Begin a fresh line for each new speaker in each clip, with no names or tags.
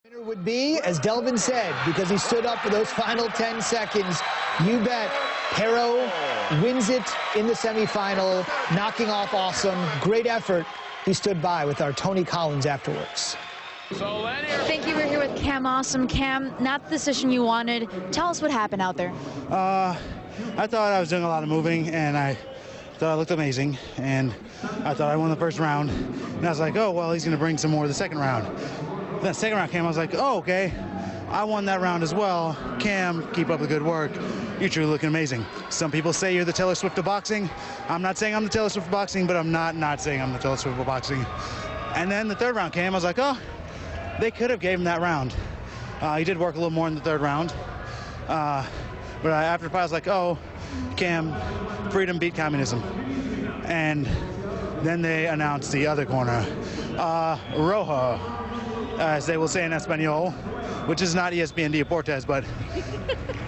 Winner would be, as Delvin said, because he stood up for those final 10 seconds. You bet Pero wins it in the semifinal, knocking off Awesome. Great effort. He stood by with our Tony Collins afterwards.
Thank you. We're here with Cam Awesome. Cam, not the decision you wanted. Tell us what happened out there.
I thought I was doing a lot of moving, and I thought I looked amazing, and I thought I won the first round. And I was like, oh, well, he's going to bring some more the second round. Then the second round came, I was like, oh, okay. I won that round as well. Cam, keep up the good work. You're truly looking amazing. Some people say you're the Taylor Swift of boxing. I'm not saying I'm the Taylor Swift of boxing, but I'm not saying I'm the Taylor Swift of boxing. And then the third round came. I was like, oh, they could have gave him that round. He did work a little more in the third round. But after the fight, I was like, oh, Cam, freedom beat communism. And then they announced the other corner, Rojo, as they will say in Espanol, which is not ESPN Deportes, but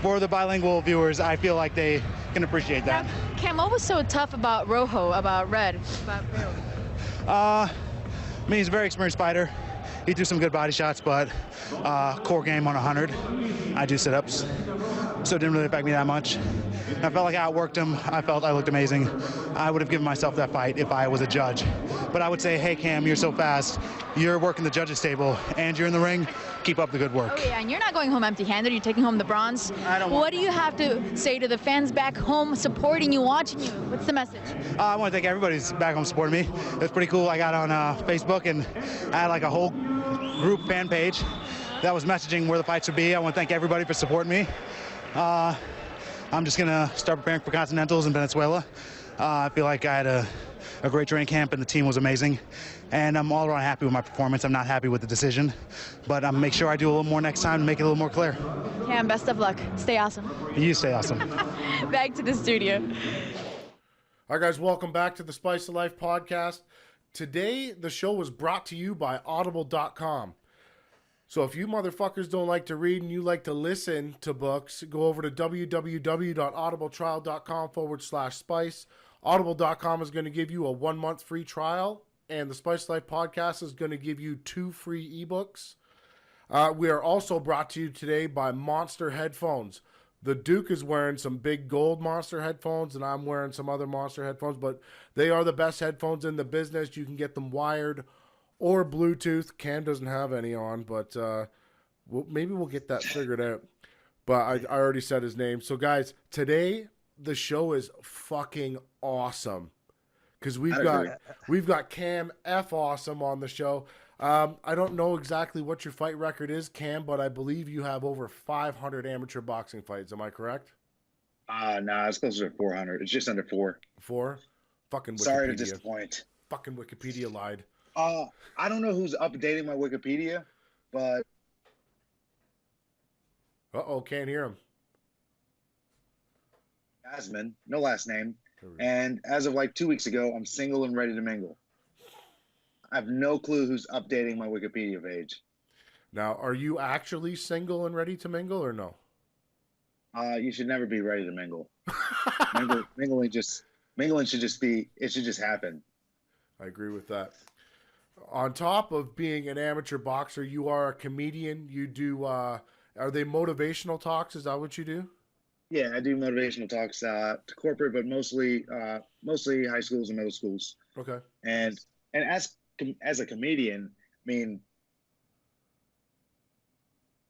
for the bilingual viewers, I feel like they can appreciate that.
Now, Cam, what was so tough about Rojo, about Red, about Rio?
I mean, he's a very experienced fighter. He threw some good body shots, but core game on 100. I do sit-ups, so it didn't really affect me that much. I felt like I outworked him. I felt I looked amazing. I would have given myself that fight if I was a judge. But I would say, hey, Cam, you're so fast. You're working the judges' table, and you're in the ring. Keep up the good work.
Oh, yeah, and you're not going home empty-handed. You're taking home the bronze. What do you have to say to the fans back home supporting you, watching you? What's the message?
I want to thank everybody who's back home supporting me. It was pretty cool. I got on Facebook, and I had like a whole group fan page that was messaging where the fights would be. I want to thank everybody for supporting me. I'm just going to start preparing for Continentals in Venezuela. I feel like I had a great training camp, and the team was amazing. And I'm all around happy with my performance. I'm not happy with the decision, but I'm make sure I do a little more next time and make it a little more clear.
Cam, best of luck. Stay awesome.
You stay awesome.
Back to the studio.
All right, guys, welcome back to the Spice of Life podcast. Today, the show was brought to you by Audible.com. So if you motherfuckers don't like to read and you like to listen to books, go over to www.audibletrial.com/spice. Audible.com is going to give you a 1-month free trial, and the Spice Life podcast is going to give you 2 free ebooks. We are also brought to you today by Monster Headphones. The Duke is wearing some big gold Monster headphones, and I'm wearing some other Monster headphones, but they are the best headphones in the business. You can get them wired or Bluetooth. Cam doesn't have any on, but maybe we'll get that figured out. But I already said his name. So, guys, today the show is fucking awesome because we've got Cam F Awesome on the show. I don't know exactly what your fight record is, Cam, but I believe you have over 500 amateur boxing fights. Am I correct?
Nah, it's closer to 400. It's just under 4.
4? Fucking Wikipedia.
Sorry to disappoint.
Fucking Wikipedia lied.
I don't know who's updating my Wikipedia, but...
Uh-oh, can't hear him.
Jasmine, no last name. And as of like 2 weeks ago, I'm single and ready to mingle. I have no clue who's updating my Wikipedia page.
Now, are you actually single and ready to mingle or no?
You should never be ready to mingle. Mingling should just be, it should just happen.
I agree with that. On top of being an amateur boxer, you are a comedian. You do, are they motivational talks? Is that what you do?
Yeah, I do motivational talks to corporate, but mostly high schools and middle schools.
Okay.
And as a comedian, I mean,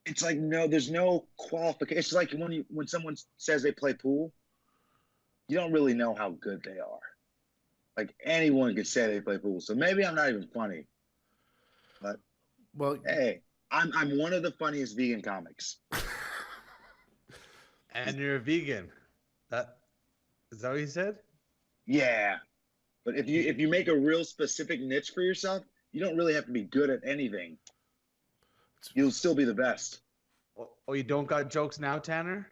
it's like there's no qualification. It's like when someone says they play pool, you don't really know how good they are. Like anyone could say they play pool, so maybe I'm not even funny. But hey, I'm one of the funniest vegan comics.
And you're a vegan. Is that what you said?
Yeah, but if you make a real specific niche for yourself, you don't really have to be good at anything. You'll still be the best.
Oh, you don't got jokes now, Tanner?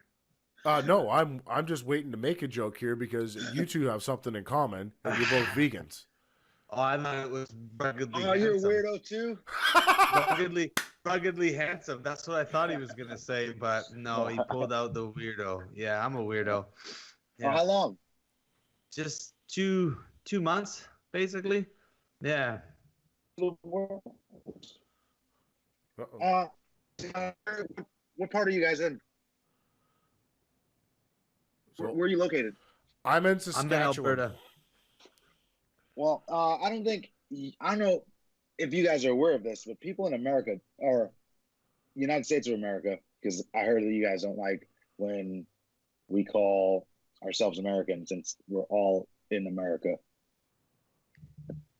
No, I'm just waiting to make a joke here because you two have something in common, and you're both vegans.
Oh, I thought it was ruggedly.
Oh, you're a weirdo too.
ruggedly handsome. That's what I thought he was gonna say, but no, he pulled out the weirdo. Yeah, I'm a weirdo. Yeah.
For how long?
Just two months, basically. Yeah.
What part are you guys in?
So
Where are you located?
I'm in
I'm in
Saskatchewan.
Alberta.
Well, I don't know if you guys are aware of this, but people in America or United States of America, because I heard that you guys don't like when we call ourselves American since we're all in America.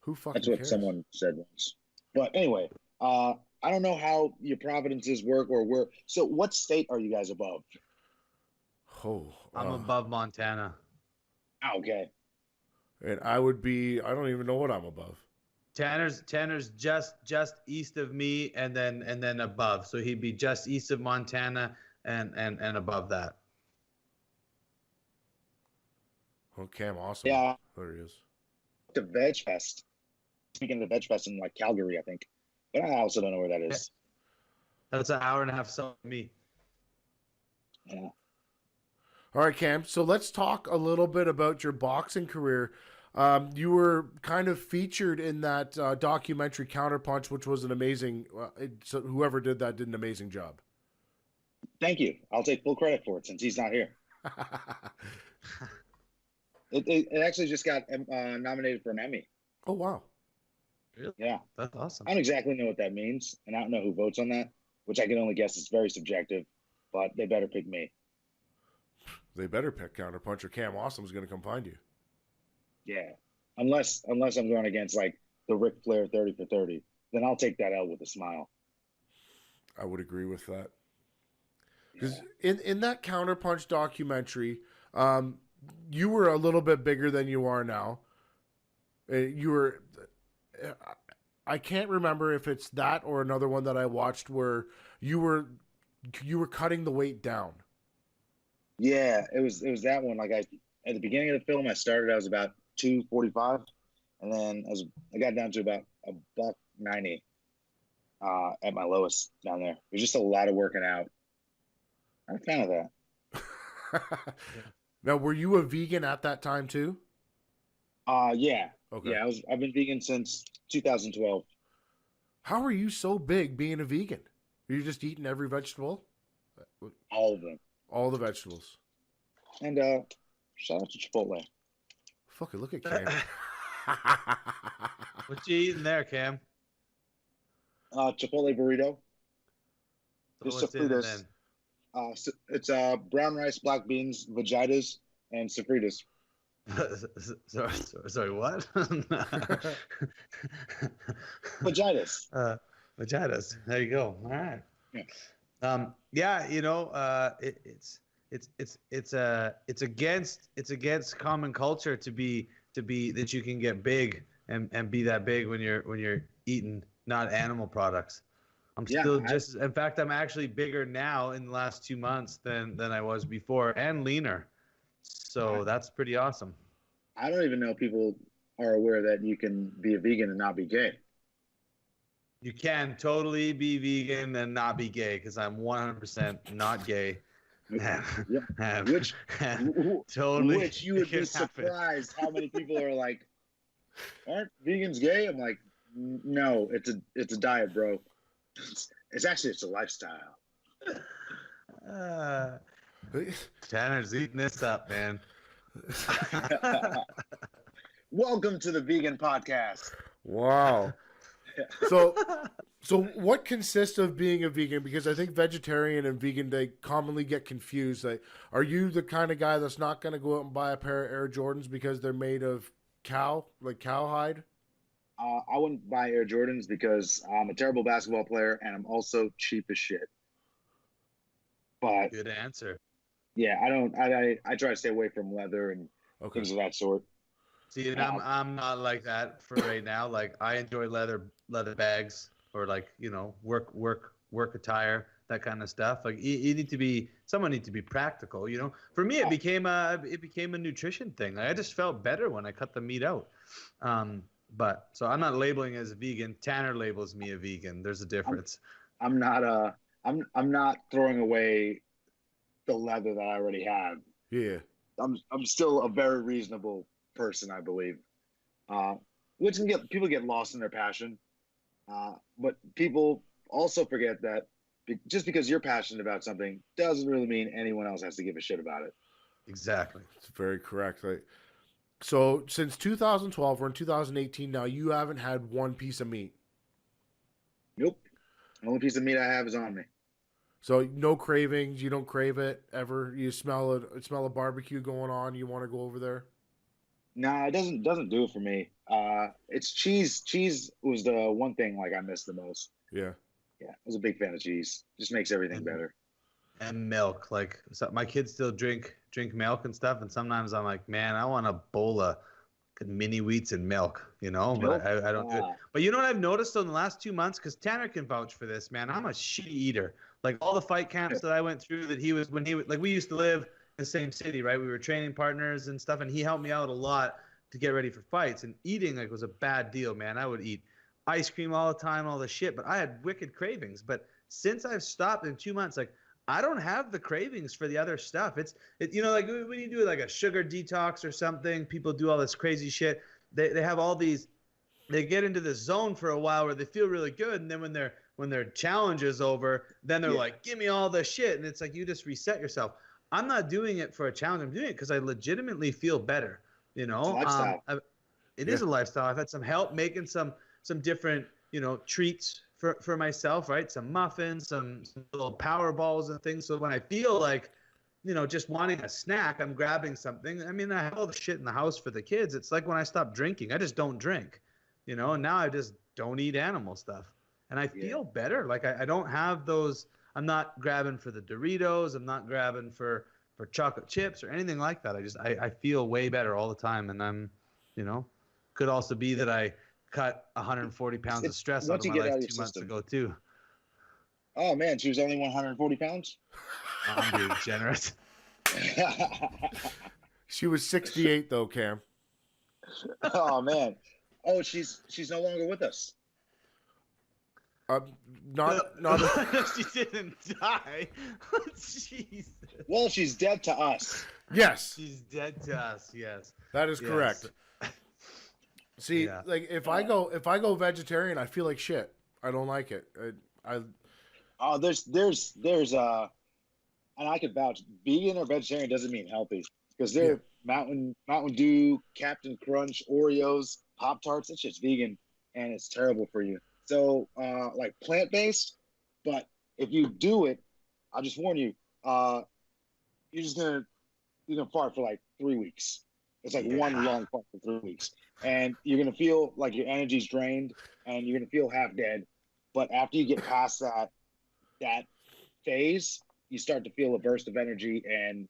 Who fucking
That's what
cares?
someone said once. But anyway, I don't know how your providences work or where. So, what state are you guys above?
Oh,
I'm above Montana.
Okay.
and I would be. I don't even know what I'm above.
Tanner's just east of me, and then above. So he'd be just east of Montana and above that.
Oh, Cam, awesome.
Yeah.
There he is.
The Veg Fest. Speaking of the Veg Fest in like Calgary, I think. But I also don't know where that is.
That's an hour and a half south of me.
Yeah.
All right, Cam. So let's talk a little bit about your boxing career. You were kind of featured in that documentary Counterpunch, which was an amazing. So whoever did that did an amazing job.
Thank you. I'll take full credit for it since he's not here. It actually just got nominated for an Emmy.
Oh wow!
Really?
Yeah.
That's awesome.
I don't exactly know what that means, and I don't know who votes on that, which I can only guess is very subjective, but they better pick me.
They better pick Counterpunch or Cam Awesome's going to come find you.
Yeah. Unless I'm going against like the Ric Flair 30 for 30, then I'll take that L with a smile.
I would agree with that. Because in that Counterpunch documentary, you were a little bit bigger than you are now. You were, I can't remember if it's that or another one that I watched where you were cutting the weight down.
Yeah, it was that one. Like at the beginning of the film, I was about 245, and then I got down to about $190 at my lowest down there. It was just a lot of working out. I'm a fan of that.
Now, were you a vegan at that time too?
Yeah.
Okay.
Yeah, I've been vegan since 2012.
How are you so big being a vegan? Are you just eating every vegetable?
All of them.
All the vegetables.
And shout out to Chipotle.
Fucking look at Cam.
What you eating there, Cam?
Chipotle burrito.
So
Just
what's in it
sofritas. It's brown rice, black beans, vagitas, and sofritas.
Sorry, what?
Vagitas.
Vaginas. There you go. All right.
Yeah.
Yeah, you know, it's against common culture to be that you can get big and be that big when you're eating not animal products. In fact, I'm actually bigger now in the last 2 months than I was before, and leaner. So that's pretty awesome.
I don't even know people are aware that you can be a vegan and not be gay.
You can totally be vegan and not be gay, because I'm 100% not gay.
Which
Totally.
Which you would be surprised how many people are like, aren't vegans gay? I'm like, no, it's a diet, bro. It's a lifestyle.
Tanner's eating this up, man.
Welcome to the Vegan Podcast.
Wow. So what consists of being a vegan? Because I think vegetarian and vegan, they commonly get confused. Like, are you the kind of guy that's not going to go out and buy a pair of Air Jordans because they're made of cowhide?
I wouldn't buy Air Jordans because I'm a terrible basketball player and I'm also cheap as shit. But
good answer.
Yeah, I try to stay away from leather and things of that sort.
See, and I'm not like that for right now. Like, I enjoy leather bags, or like, you know, work attire, that kind of stuff. Like, someone needs to be practical, you know. For me, it became a nutrition thing. Like, I just felt better when I cut the meat out. But so I'm not labeling as a vegan. Tanner labels me a vegan. There's a difference.
I'm not throwing away the leather that I already have.
Yeah.
I'm still a very reasonable person, I believe. Which people get lost in their passion. But people also forget that just because you're passionate about something doesn't really mean anyone else has to give a shit about it.
Exactly.
It's very correct. Right? So since 2012, we're in 2018 now, you haven't had one piece of meat.
Nope. The only piece of meat I have is on me.
So no cravings. You don't crave it ever. You smell a barbecue going on. You want to go over there.
Nah, it doesn't do it for me. It's cheese. Cheese was the one thing like I missed the most.
Yeah.
Yeah, I was a big fan of cheese. Just makes everything better.
And milk. Like, so my kids still drink milk and stuff, and sometimes I'm like, man, I want a bowl of mini wheats and milk, you know, but I don't do it. But you know what I've noticed in the last 2 months, because Tanner can vouch for this, man. I'm a shitty eater. Like all the fight camps that I went through, that we used to live in the same city, right? We were training partners and stuff, and he helped me out a lot to get ready for fights. And eating like was a bad deal, man. I would eat ice cream all the time, all the shit, but I had wicked cravings. But since I've stopped in 2 months, like I don't have the cravings for the other stuff. You know, like when you do like a sugar detox or something, people do all this crazy shit. They have all these, they get into this zone for a while where they feel really good, and then when their challenge is over, then they're like, give me all the shit, and it's like you just reset yourself. I'm not doing it for a challenge. I'm doing it because I legitimately feel better. You know, it is a lifestyle. I've had some help making some different, you know, treats for myself, right? Some muffins, some little power balls and things. So when I feel like, you know, just wanting a snack, I'm grabbing something. I mean, I have all the shit in the house for the kids. It's like when I stopped drinking, I just don't drink, you know, and now I just don't eat animal stuff. And I feel better. Like I don't have those. I'm not grabbing for the Doritos. I'm not grabbing for chocolate chips or anything like that. I feel way better all the time. And I'm, you know, could also be that I cut 140 pounds of stress out of my life 2 months ago too.
Oh man, she was only 140 pounds?
I'm being generous.
She was 68 though, Cam.
Oh man. Oh, she's no longer with us.
Not
She didn't die. Jesus.
Well, she's dead to us.
Yes.
She's dead to us. Yes.
That is correct. See, like if I go vegetarian, I feel like shit. I don't like it.
There's and I could vouch, vegan or vegetarian doesn't mean healthy, because they're Mountain Dew, Captain Crunch, Oreos, Pop Tarts. It's just vegan and it's terrible for you. So like plant-based, but if you do it, I'll just warn you, you're gonna fart for like 3 weeks. It's like one long fart for 3 weeks. And you're gonna feel like your energy's drained and you're gonna feel half dead. But after you get past that phase, you start to feel a burst of energy, and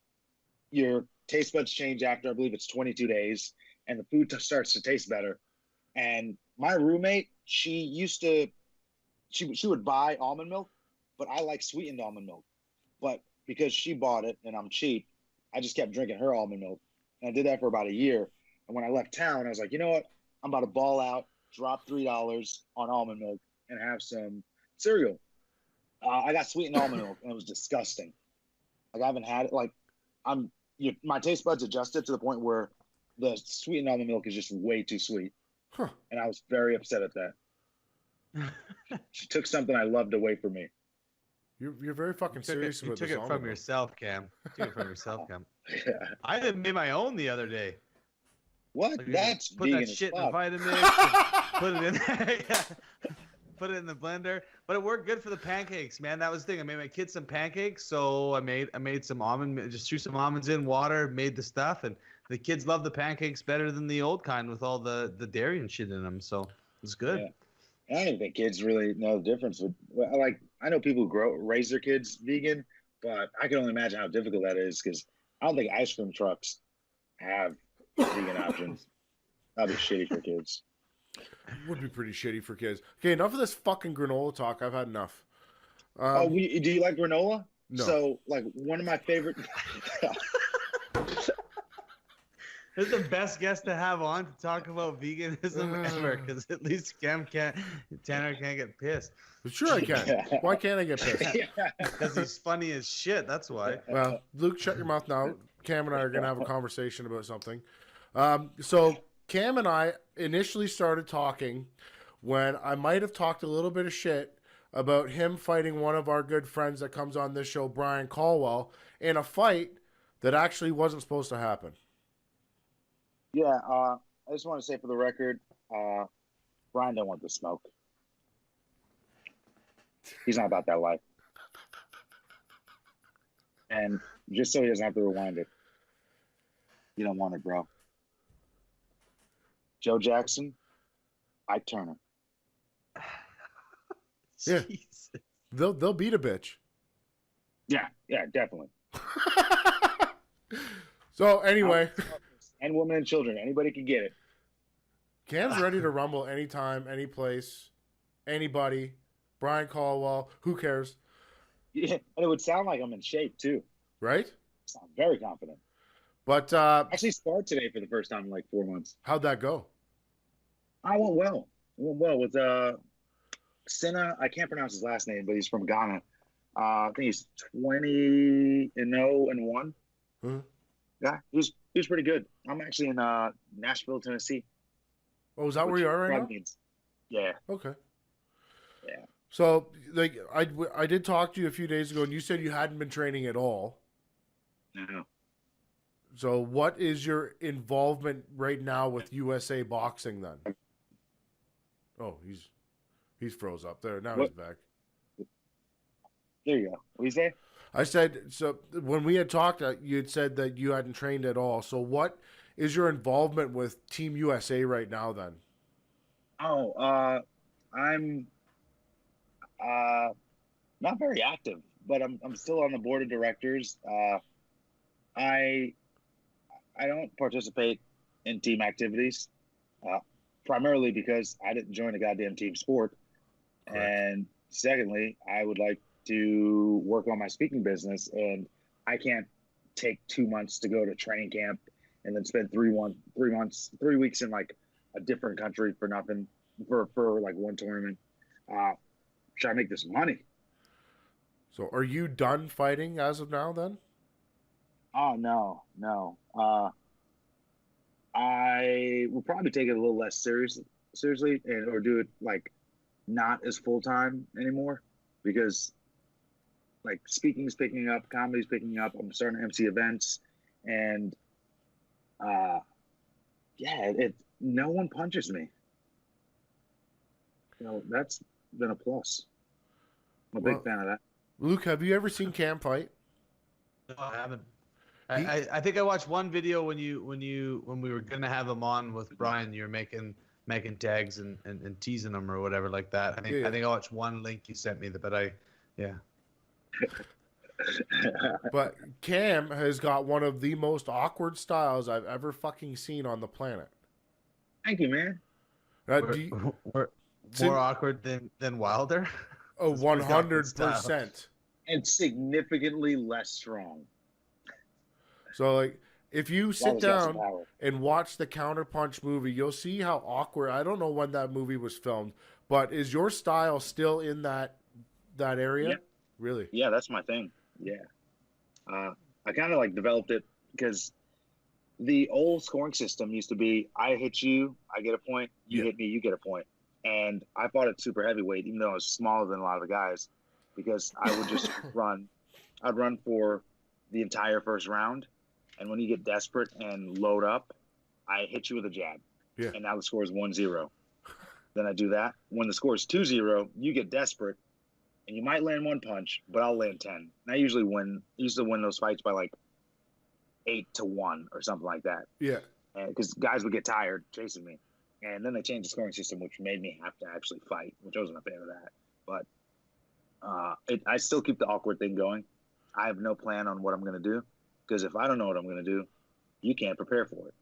your taste buds change after, I believe it's 22 days, and the food starts to taste better. And my roommate, she would buy almond milk, but I like sweetened almond milk. But because she bought it and I'm cheap, I just kept drinking her almond milk. And I did that for about a year. And when I left town, I was like, you know what? I'm about to ball out, drop $3 on almond milk, and have some cereal. I got sweetened almond milk, and it was disgusting. Like I haven't had it. Like my taste buds adjusted to the point where the sweetened almond milk is just way too sweet.
Huh.
And I was very upset at that. She took something I loved away from me.
You're very fucking serious about this.
You took it from yourself, Cam. You took it from yourself, Cam. I even made my own the other day.
What?
Like,
That's
put
vegan
that shit
as
in a
fuck.
Vitamix, put it in there, put it in the blender. But it worked good for the pancakes, man. That was the thing. I made my kids some pancakes, so I made some almond, just threw some almonds in water, made the stuff, and the kids love the pancakes better than the old kind with all the dairy and shit in them. So it's good.
Yeah. I don't even think kids really know the difference. Like, I know people who raise their kids vegan, but I can only imagine how difficult that is, because I don't think ice cream trucks have vegan options. That'd be shitty for kids.
Would be pretty shitty for kids. Okay, enough of this fucking granola talk. I've had enough.
Do you like granola?
No.
So, like, one of my favorite.
This is the best guest to have on to talk about veganism ever, because at least Tanner can't get pissed.
Sure I can. Why can't I get pissed?
Because he's funny as shit. That's why.
Well, Luke, shut your mouth now. Cam and I are going to have a conversation about something. So Cam and I initially started talking when I might have talked a little bit of shit about him fighting one of our good friends that comes on this show, Brian Caldwell, in a fight that actually wasn't supposed to happen.
Yeah, I just want to say for the record, Brian don't want the smoke. He's not about that life. And just so he doesn't have to rewind it, you don't want it, bro. Joe Jackson, Ike Turner.
Yeah.
Jesus.
They'll beat a bitch.
Yeah, definitely.
So anyway,
And women and children, anybody can get it.
Cam's ready to rumble anytime, any place, anybody. Brian Caldwell, who cares?
Yeah, and it would sound like I'm in shape too.
Right?
I'm very confident.
But
Actually sparred today for the first time in like 4 months.
how'd that go?
I went well. With Senna. I can't pronounce his last name, but he's from Ghana. I think he's 20-0-1.
Hmm.
Yeah, he was pretty good. I'm actually in Nashville, Tennessee.
Oh, is that where you are right now?
Means, yeah.
Okay.
Yeah.
So, like, I did talk to you a few days ago, and you said you hadn't been training at all.
No.
So, what is your involvement right now with USA Boxing then? Oh, he's froze up there. Now he's back.
There you go. What do you say?
I said, so when we had talked, you had said that you hadn't trained at all. So, what is your involvement with Team USA right now then?
Oh, I'm not very active, but I'm still on the board of directors. I don't participate in team activities, primarily because I didn't join a goddamn team sport.
Correct.
And secondly, I would like to work on my speaking business, and I can't take 2 months to go to training camp and then spend 3 weeks in like a different country for nothing for like one tournament. Try to make this money.
So, are you done fighting as of now then?
Oh no. I will probably take it a little less seriously, or do it like not as full time anymore, because like speaking is picking up, comedy is picking up. I'm starting to MC events, and no one punches me. That's been a plus. I'm a big fan of that.
Luke, have you ever seen Cam fight?
No, I haven't. I think I watched one video when we were gonna have him on with Brian. You were making tags and teasing them or whatever like that. I think I watched one link you sent me, yeah.
But Cam has got one of the most awkward styles I've ever fucking seen on the planet.
Thank you, man.
We're more awkward than Wilder.
Oh, 100%.
And significantly less strong.
So, like, if you sit down and watch the Counterpunch movie, you'll see how awkward. I don't know when that movie was filmed, but is your style still in that area?
Yeah.
Really?
Yeah, that's my thing. Yeah. I kind of like developed it because the old scoring system used to be I hit you, I get a point, you hit me, you get a point. And I fought at super heavyweight, even though I was smaller than a lot of the guys, because I would just run. I'd run for the entire first round. And when you get desperate and load up, I hit you with a jab.
Yeah.
And now the score is 1-0. Then I do that. When the score is 2-0, you get desperate. And you might land one punch, but I'll land 10. And I usually win those fights by like 8-1 or something like that.
Yeah.
Because guys would get tired chasing me. And then they changed the scoring system, which made me have to actually fight, which I wasn't a fan of that. But I still keep the awkward thing going. I have no plan on what I'm going to do, because if I don't know what I'm going to do, you can't prepare for it.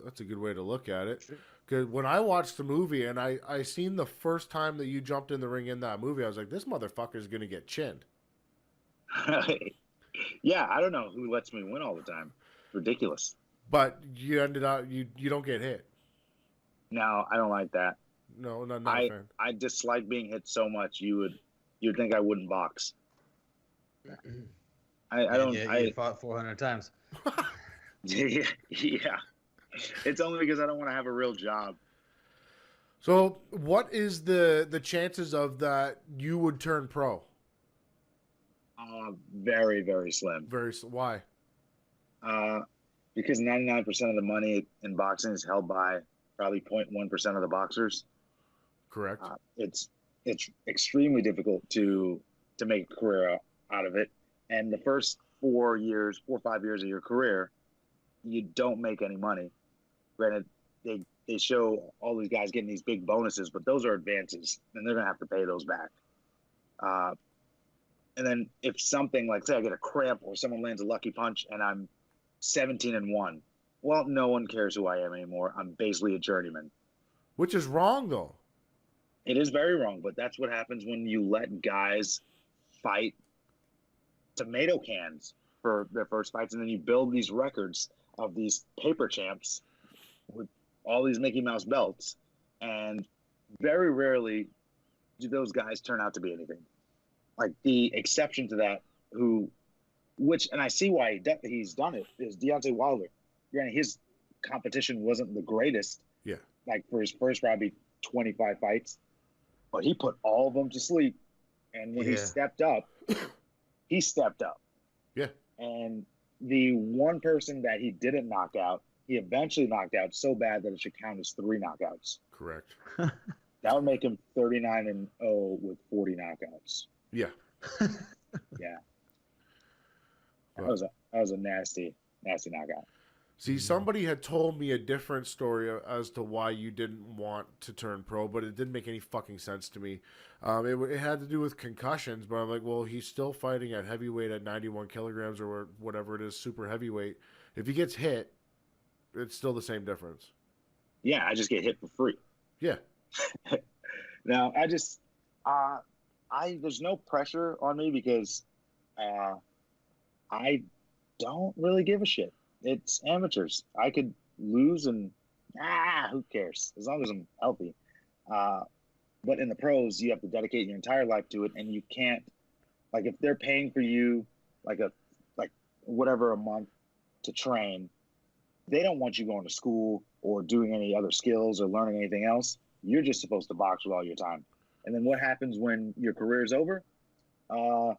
That's a good way to look at it. Because when I watched the movie and I seen the first time that you jumped in the ring in that movie, I was like, this motherfucker's going to get chinned.
Yeah, I don't know who lets me win all the time. It's ridiculous.
But you ended up, you don't get hit.
No, I don't like that.
No, not a fan.
I dislike being hit so much you'd think I wouldn't box.
You fought 400 times.
Yeah. It's only because I don't want to have a real job.
So, what is the chances of that you would turn pro?
Very, very slim.
Why?
Because 99% of the money in boxing is held by probably 0.1% of the boxers.
Correct.
It's extremely difficult to make a career out of it. And the first 4 or 5 years of your career, you don't make any money. Granted, they show all these guys getting these big bonuses, but those are advances, and they're gonna have to pay those back. And then if something like, say, I get a cramp or someone lands a lucky punch and I'm 17-1, well, no one cares who I am anymore. I'm basically a journeyman.
Which is wrong, though.
It is very wrong, but that's what happens when you let guys fight tomato cans for their first fights, and then you build these records of these paper champs with all these Mickey Mouse belts, and very rarely do those guys turn out to be anything. Like the exception to that, and I see why he's done it, is Deontay Wilder. Granted, his competition wasn't the greatest.
Yeah.
Like for his first probably 25 fights, but he put all of them to sleep. And when he stepped up, he stepped up.
Yeah.
And the one person that he didn't knock out, he eventually knocked out so bad that it should count as 3 knockouts.
Correct.
That would make him 39-0 with 40 knockouts.
Yeah.
Yeah. That was a nasty knockout.
See, somebody had told me a different story as to why you didn't want to turn pro, but it didn't make any fucking sense to me. It had to do with concussions, but I'm like, well, he's still fighting at heavyweight at 91 kilograms or whatever it is, super heavyweight. If he gets hit, it's still the same difference.
Yeah, I just get hit for free.
Yeah.
Now, there's no pressure on me because I don't really give a shit. It's amateurs. I could lose and who cares? As long as I'm healthy. But in the pros, you have to dedicate your entire life to it, and you can't, like, if they're paying for you like whatever a month to train, they don't want you going to school or doing any other skills or learning anything else. You're just supposed to box with all your time. And then what happens when your career is over? I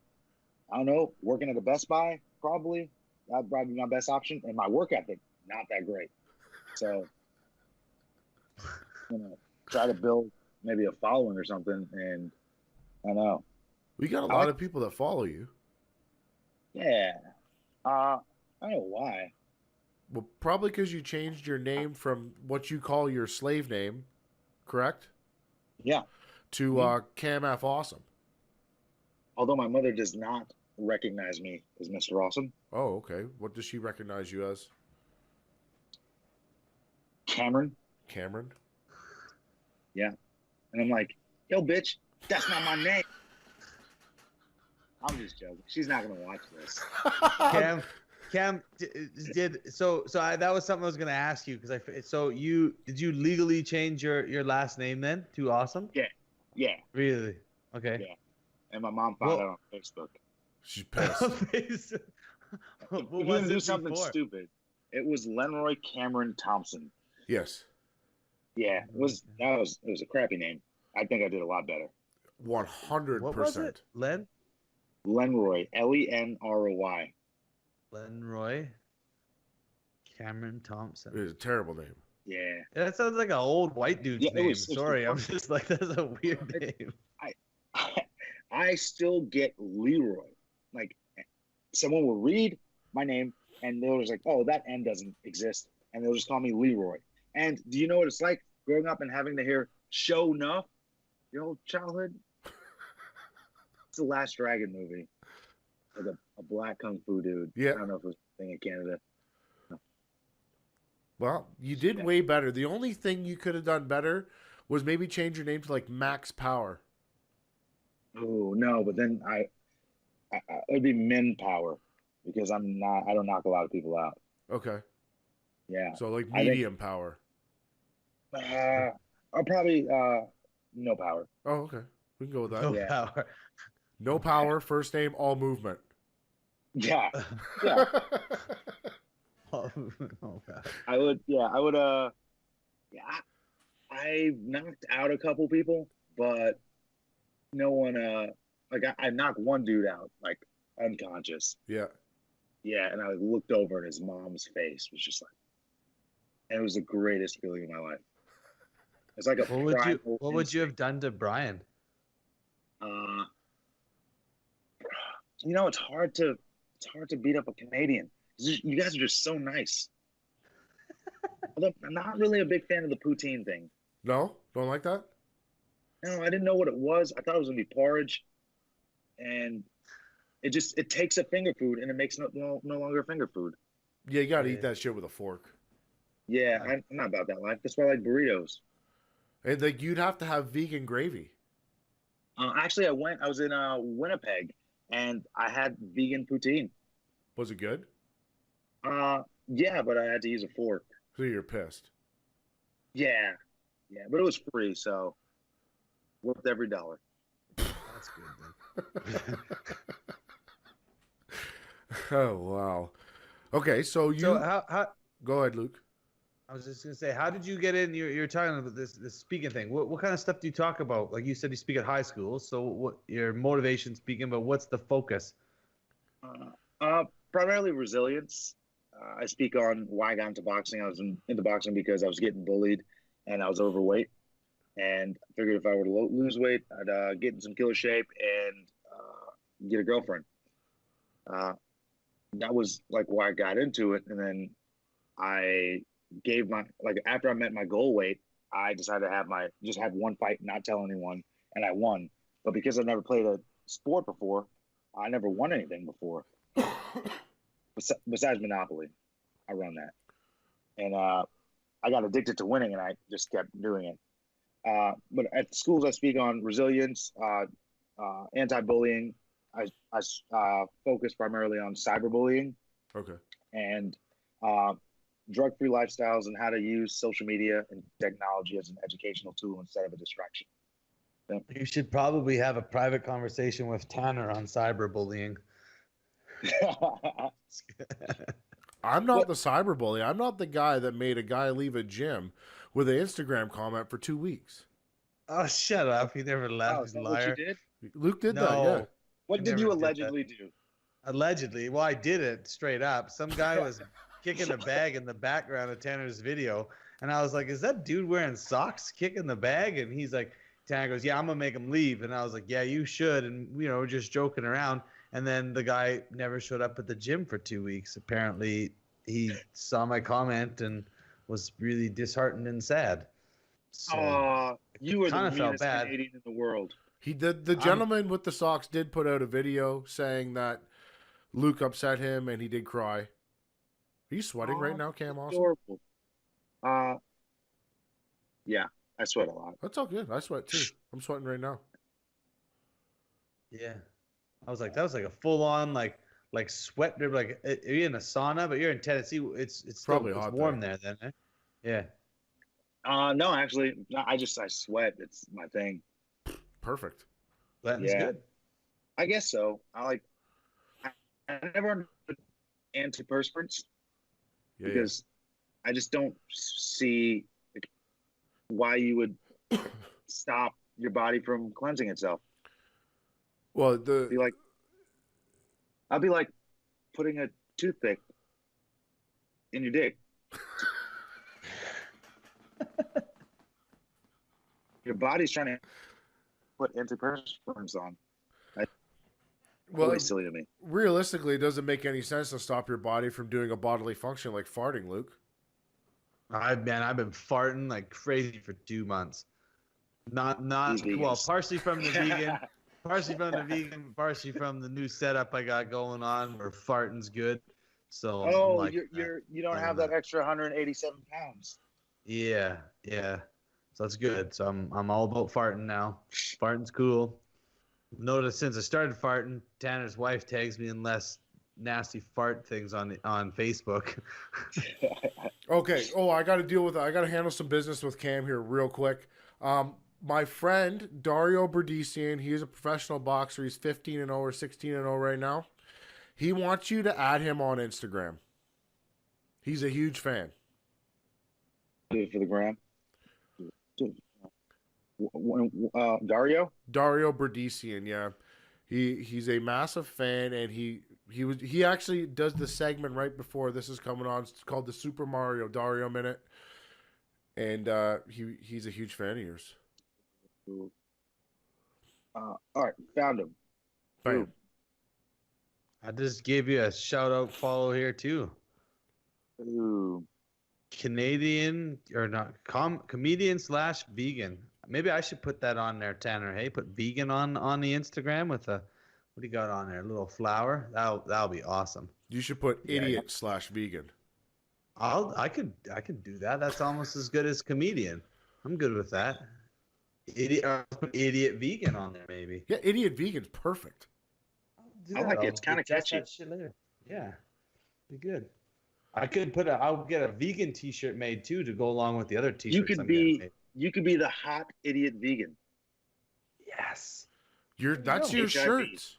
don't know, working at a Best Buy, probably. That'd probably be my best option. And my work ethic, not that great. So, try to build maybe a following or something. And I don't know.
We got a lot of people that follow you.
Yeah. I don't know why.
Well, probably because you changed your name from what you call your slave name, correct?
Yeah.
To Cam F. Awesome.
Although my mother does not recognize me as Mr. Awesome.
Oh, okay. What does she recognize you as?
Cameron.
Cameron?
Yeah. And I'm like, yo, bitch, that's not my name. I'm just joking. She's not going to watch this.
Cam, that was something I was gonna ask you because did you legally change your last name then to Awesome?
Yeah.
Really? Okay.
Yeah. And my mom found out on Facebook.
She's pissed.
We're gonna do something stupid. It was Lenroy Cameron Thompson.
Yes.
Yeah, it was a crappy name. I think I did a lot better.
100%.
What was it? Lenroy.
Lenroy.
Lenroy Cameron Thompson.
It is a terrible name.
Yeah.
That sounds like an old white dude's name. Sorry, I'm just like, that's a weird name.
I still get Leroy. Like, someone will read my name and they'll just like, oh, that N doesn't exist. And they'll just call me Leroy. And do you know what it's like growing up and having to hear show enough your whole childhood? It's the Last Dragon movie. Like a black kung fu dude.
Yeah.
I don't know if it was a thing in Canada. No.
Well, you did way better. The only thing you could have done better was maybe change your name to like Max Power.
Oh no, but then it'd be Min Power because I don't knock a lot of people out.
Okay.
Yeah.
So like medium power.
I'll probably no power.
Oh, okay. We can go with that.
No power.
No power, first name, all movement.
Yeah. Yeah.
Oh, God.
I would I knocked out a couple people, but no one. I knocked one dude out, like unconscious.
Yeah.
Yeah, and I like, looked over, and his mom's face was just like, and it was the greatest feeling of my life. It's like a
What would you have done to Brian?
Uh, it's hard to beat up a Canadian. You guys are just so nice. Although I'm not really a big fan of the poutine thing.
No? Don't like that?
No, I didn't know what it was. I thought it was gonna be porridge, and it takes a finger food and it makes no longer finger food.
Yeah, you got to eat that shit with a fork.
Yeah, I'm not about that life. That's why I like burritos.
And like you'd have to have vegan gravy.
Actually, I was in Winnipeg, and I had vegan poutine.
Was it good?
Yeah, but I had to use a fork.
So you're pissed.
Yeah, but it was free, so worth every dollar.
That's good, then.
Oh wow. Okay, so
how
go ahead, Luke.
I was just gonna say, how did you get in? You're talking about this speaking thing. What kind of stuff do you talk about? Like you said, you speak at high school. So what your motivation speaking, but what's the focus?
Primarily resilience. I speak on why I got into boxing. I was into boxing because I was getting bullied and I was overweight, and I figured if I were to lose weight, I'd get in some killer shape and get a girlfriend. That was like why I got into it, and then I gave after I met my goal weight, I decided to just have one fight, not tell anyone, and I won. But because I've never played a sport before, I never won anything before. Besides Monopoly, I run that, and I got addicted to winning, and I just kept doing it. But at the schools, I speak on resilience, anti-bullying. I focus primarily on cyberbullying.
Okay.
And drug-free lifestyles and how to use social media and technology as an educational tool instead of a distraction. So,
You should probably have a private conversation with Tanner on cyberbullying.
I'm not the cyberbully. I'm not the guy that made a guy leave a gym with an Instagram comment for 2 weeks.
Oh, shut up! He never left. He's a liar.
What you did?
Luke did
No.
that, yeah.
What
I
did
never
you
did
allegedly do?
Allegedly. Well, I did it straight up. Some guy was kicking a bag in the background of Tanner's video. And I was like, is that dude wearing socks kicking the bag? And he's like, Tanner goes, yeah, I'm going to make him leave. And I was like, yeah, you should. And, we're just joking around. And then the guy never showed up at the gym for 2 weeks. Apparently, he saw my comment and was really disheartened and sad. So
you were the
kinda felt
meanest
bad.
Canadian in the world.
He did. The gentleman with the socks did put out a video saying that Luke upset him and he did cry. Are you sweating right now, Cam Austin?
Adorable. Yeah, I sweat a lot.
That's all good. I sweat too. I'm sweating right now.
Yeah. I was like, that was like a full on like sweat drip. Like, are you in a sauna? But you're in Tennessee. It's
Probably
still,
hot
it's warm there then. Eh? Yeah.
No, actually, no, I sweat. It's my thing.
Perfect. That's good.
I guess so. I never understood antiperspirants because I just don't see why you would stop your body from cleansing itself.
Well,
I'd be like putting a toothpick in your dick. Your body's trying to put antiperspirants on. Really silly to me.
Realistically, it doesn't make any sense to stop your body from doing a bodily function like farting, Luke.
I've been farting like crazy for 2 months. Not well, partially from the vegan, partially from the new setup I got going on where farting's good. So
you don't have that extra 187 pounds.
Yeah. So that's good. So I'm all about farting now. Farting's cool. Notice since I started farting, Tanner's wife tags me in less nasty fart things on Facebook.
Okay. Oh, I got to handle some business with Cam here real quick. My friend Dario Berdisian, he is a professional boxer. He's 15-0 or 16-0 right now. He wants you to add him on Instagram. He's a huge fan.
Do it for the gram. Dario.
Dario Berdician, yeah. He's a massive fan, and he actually does the segment right before this is coming on. It's called the Super Mario Dario Minute, and he's a huge fan of yours.
All right, found him.
Bam.
I just gave you a shout out follow here too.
Ooh.
Canadian or not comedian / vegan. Maybe I should put that on there, Tanner. Hey, put vegan on the Instagram with a what do you got on there? A little flower. That'll be awesome.
You should put idiot / vegan.
I could do that. That's almost as good as comedian. I'm good with that. Idiot vegan on there maybe.
Yeah, idiot vegan's perfect.
I like it. It's kind of catchy.
Yeah, be good. I'll get a vegan T-shirt made too to go along with the other T-shirts.
You could be the hot idiot vegan.
Yes.
That's your
HIV.
shirt.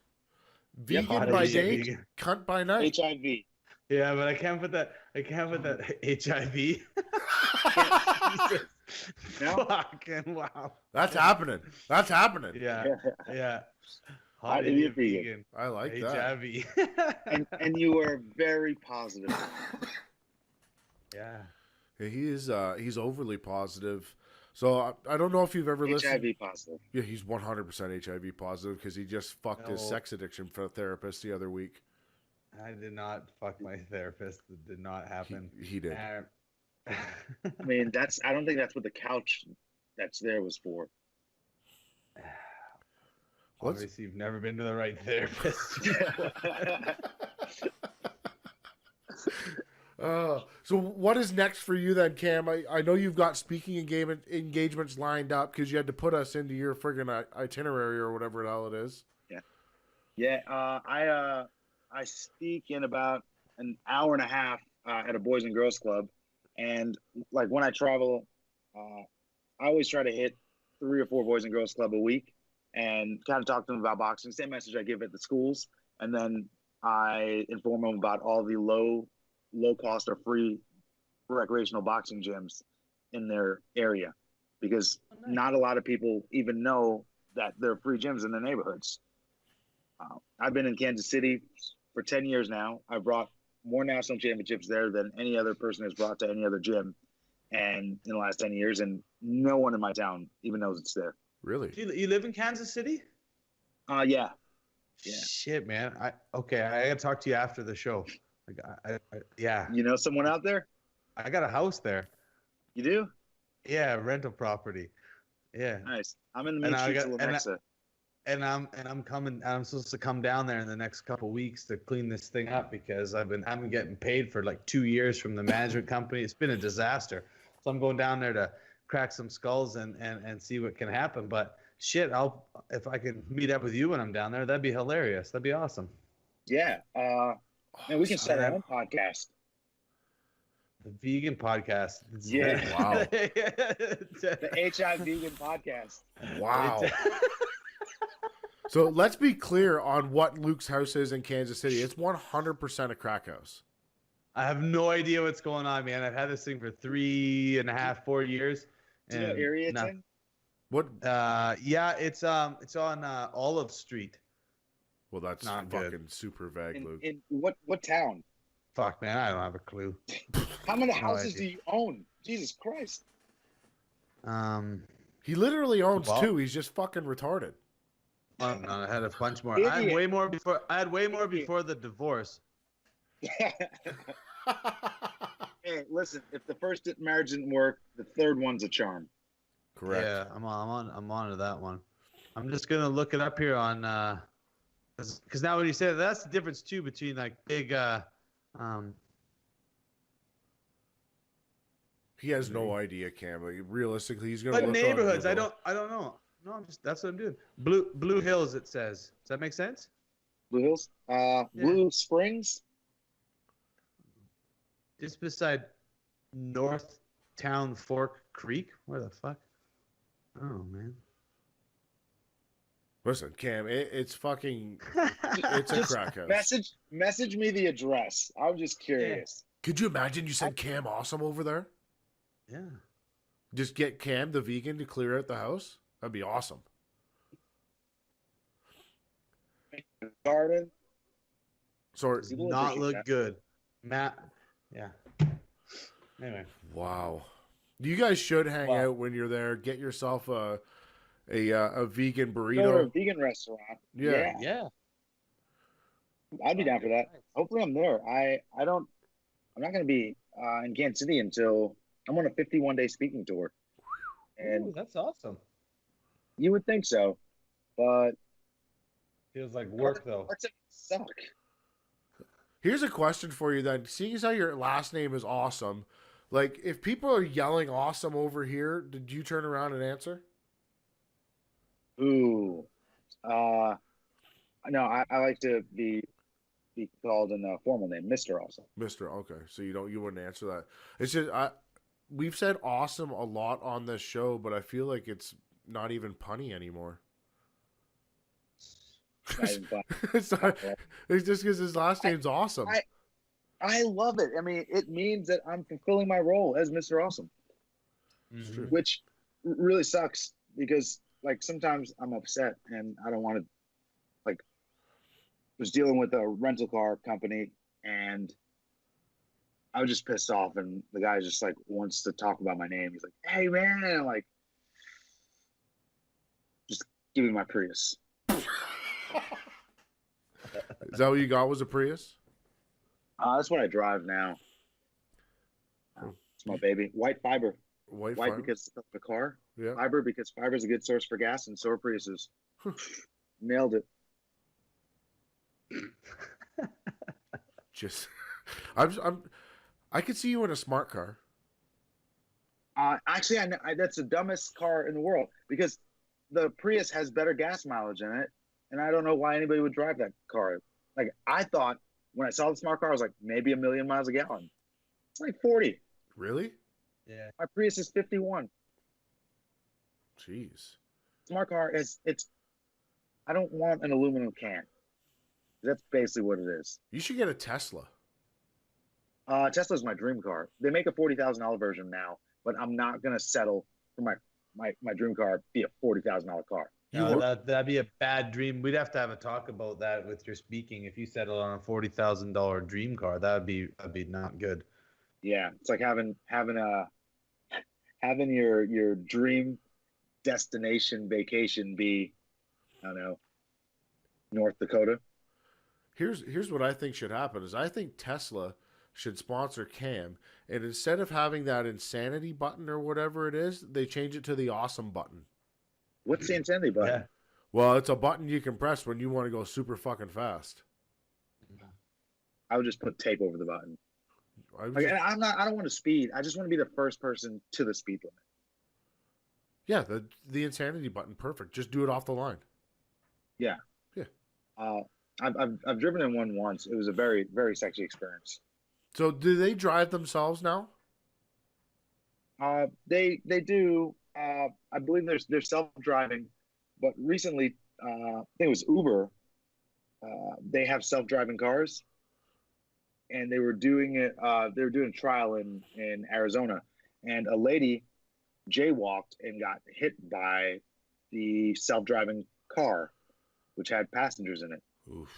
Vegan
hot
by
idiot
day,
vegan.
cunt by night.
HIV.
Yeah, but I can't put that HIV. Jesus.
No?
Fucking wow.
That's happening. That's happening.
Yeah.
Hot idiot vegan.
I like that.
HIV.
and you are very positive.
Yeah.
He's overly positive. So I don't know if you've ever listened.
HIV positive.
Yeah, he's 100% HIV positive because he just fucked his sex addiction therapist the other week.
I did not fuck my therapist. It did not happen.
He did.
I mean, I don't think that's what the couch that's there was for.
Obviously, you've never been to the right therapist.
So what is next for you then, Cam? I know you've got speaking engagements lined up because you had to put us into your friggin' itinerary or whatever the hell it is.
Yeah. I speak in about an hour and a half at a Boys and Girls Club, and like when I travel, I always try to hit 3 or 4 Boys and Girls Club a week, and kind of talk to them about boxing. Same message I give at the schools, and then I inform them about all the low cost or free recreational boxing gyms in their area, because not a lot of people even know that there are free gyms in their neighborhoods. I've been in Kansas City for 10 years now. I've brought more national championships there than any other person has brought to any other gym, and in the last 10 years, and no one in my town even knows it's there.
Really?
You live in Kansas City?
Yeah.
Shit, man. I gotta talk to you after the show. Yeah.
You know someone out there?
I got a house there.
You do?
Yeah, rental property. Yeah.
Nice. I'm in the main streets of Lenexa.
And I'm coming. I'm supposed to come down there in the next couple weeks to clean this thing up because I've been getting paid for like 2 years from the management company. It's been a disaster. So I'm going down there to crack some skulls and see what can happen. But shit, if I can meet up with you when I'm down there, that'd be hilarious. That'd be awesome.
Yeah. Man, we can start our own podcast.
The vegan podcast.
Yeah.
Wow.
The HIV vegan podcast.
Wow. So let's be clear on what Luke's house is in Kansas City. It's 100% a crack house.
I have no idea what's going on, man. I've had this thing for 3.5, 4 years.
Do you know what area it's in?
What?
Yeah, it's on Olive Street.
Well, that's
Not
fucking
good.
super vague, Luke.
In what town?
Fuck, man, I don't have a clue.
How many houses do you own? Jesus Christ.
He literally owns
Well-
2. He's just fucking retarded.
Oh, no, I had a bunch more.
Idiot.
I had way more before the divorce.
Hey, listen, if the first marriage didn't work, the third one's a charm.
Correct.
Yeah, I'm on to that one. I'm just gonna look it up here on because now when you say that, that's the difference too between like big
He has no idea, Cam. Like, realistically, he's gonna.
but
look on
neighborhoods. I
Google.
don't know. No, that's what I'm doing. Blue Hills. It says. Does that make sense?
Blue Hills? Blue Springs?
Just beside North Town Fork Creek. Where the fuck? Oh man.
Listen, Cam, it's fucking. It's a
Just
crack house.
Message me the address. I'm just curious.
Could you imagine you said Cam Awesome over there?
Yeah.
Just get Cam the vegan to clear out the house. That'd be awesome.
Garden.
So
Does not look good. Matt. Yeah. Anyway.
wow, you guys should hang out when you're there. Get yourself a vegan
Go to a
burrito.
vegan restaurant.
Yeah.
Yeah.
I'd be down for that. Hopefully, I'm there. I'm not going to be in Kansas City until I'm on a 51-day speaking tour, and
Ooh, that's awesome.
you would think so, but
Feels like work though.
parts of it suck.
Here's a question for you then. Seeing as how your last name is awesome, like if people are yelling awesome over here, did you turn around and answer?
Ooh, no, I like to be called in a formal name, Mr. Awesome.
Mr. Okay. So you wouldn't answer that. It's just we've said awesome a lot on this show, but I feel like it's not even punny anymore.
Not even fun.
It's just because his last name's awesome.
I love it. I mean, it means that I'm fulfilling my role as Mr. Awesome,
Mhm.
which really sucks because like sometimes I'm upset and I don't want to. Like, was dealing with a rental car company and I was just pissed off, and the guy just like wants to talk about my name. He's like, "Hey man," and I'm like, just give me my Prius.
Is that what you got? Was a Prius?
That's what I drive now. It's my baby. White fiber.
White
White
fiber?
because it's the car.
Yeah.
Fiber because fiber is a good source for gas, and so are Priuses. Nailed it.
Just, I could see you in a smart car.
Actually, that's the dumbest car in the world because the Prius has better gas mileage in it, and I don't know why anybody would drive that car. Like, I thought when I saw the smart car, I was like, maybe 1,000,000 miles a gallon. It's like 40.
Really?
Yeah.
My Prius is 51.
Jeez.
Smart car it's. I don't want an aluminum can. That's basically what it is.
You should get a Tesla.
Tesla's my dream car. They make a $40,000 version now, but I'm not gonna settle for my dream car be a $40,000 car.
That'd be a bad dream. We'd have to have a talk about that with your speaking. If you settled on a $40,000 dream car, that'd be not good.
Yeah, it's like having your dream destination vacation be, I don't know, North Dakota.
Here's what I think should happen is I think Tesla should sponsor Cam, and instead of having that insanity button or whatever it is, they change it to the awesome button.
What's the insanity button?
Yeah.
Well, it's a button you can press when you want to go super fucking fast.
I would just put tape over the button. Like, and I don't want to speed. I just want to be the first person to the speed limit.
Yeah, the insanity button, perfect. Just do it off the line.
Yeah.
Yeah.
I've driven in one once. It was a very, very sexy experience.
So do they drive themselves now?
They do. I believe they're self-driving, but recently, I think it was Uber. They have self-driving cars, and they were doing it. They were doing a trial in Arizona, and a lady jaywalked and got hit by the self-driving car, which had passengers in it.
Oof.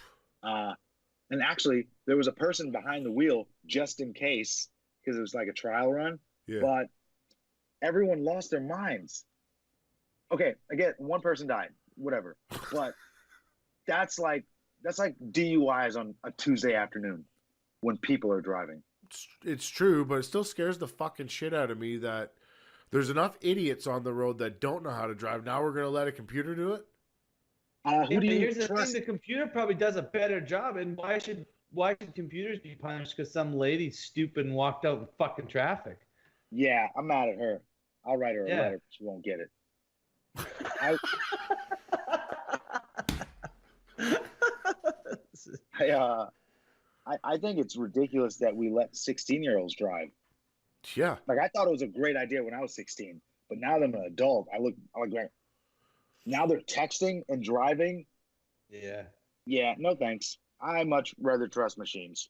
And actually, there was a person behind the wheel just in case, because it was like a trial run.
Yeah.
But everyone lost their minds. Okay, again, one person died, whatever. But that's like DUIs on a Tuesday afternoon when people are driving.
It's true, but it still scares the fucking shit out of me that there's enough idiots on the road that don't know how to drive. Now we're going to let a computer do it?
Who do you
Here's the
trust?
thing: the computer probably does a better job. And why should computers be punished because some lady stupid and walked out in fucking traffic?
Yeah, I'm mad at her. I'll write her a
Yeah.
letter, but she won't get it. I think it's ridiculous that we let 16-year-olds drive.
Yeah.
Like, I thought it was a great idea when I was 16, but now that I'm an adult, I look like now they're texting and driving.
Yeah.
Yeah, no thanks. I much rather trust machines.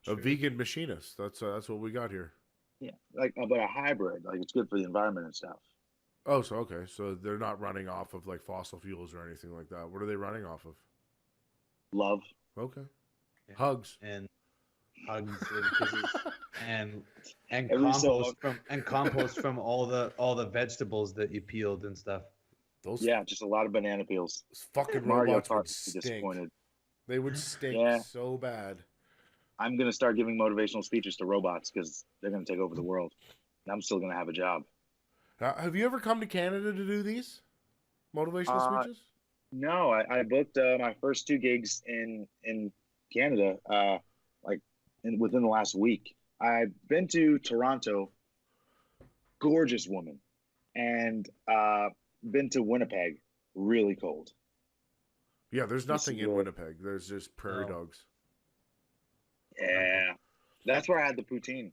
A vegan machinist. That's what we got here.
Yeah, like but a hybrid, like it's good for the environment and stuff.
Oh, so okay. So they're not running off of like fossil fuels or anything like that. What are they running off of?
Love.
Okay.
Yeah.
Hugs.
And hugs and kisses and
Every so
compost from all the vegetables that you peeled and stuff.
Those
Yeah, just a lot of banana peels.
fucking
Mario
robots
Kart
would
would be
stink.
disappointed.
They would stink
Yeah.
so bad.
I'm gonna start giving motivational speeches to robots because they're gonna take over the world. And I'm still gonna have a job.
Have you ever come to Canada to do these motivational speeches?
No, I booked my first 2 gigs in Canada, within the last week. I've been to Toronto, gorgeous woman, and been to Winnipeg, really cold.
Yeah, there's nothing in Winnipeg. There's just prairie dogs.
Yeah, that's where I had the poutine.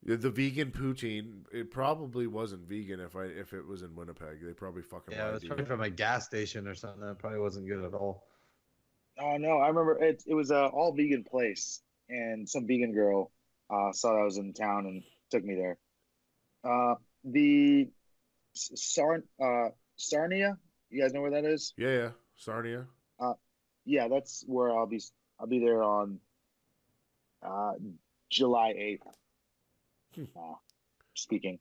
Yeah, the vegan poutine, it probably wasn't vegan if it was in Winnipeg. They probably fucking
Yeah, it
lied
was
to
probably
you.
from a gas station or something. It probably wasn't good at all.
Oh no, I remember it was a all vegan place, and some vegan girl saw I was in town and took me there. The Sarnia, you guys know where that is?
Yeah, Sarnia.
Yeah, that's where I'll be. I'll be there on July 8th. Speaking.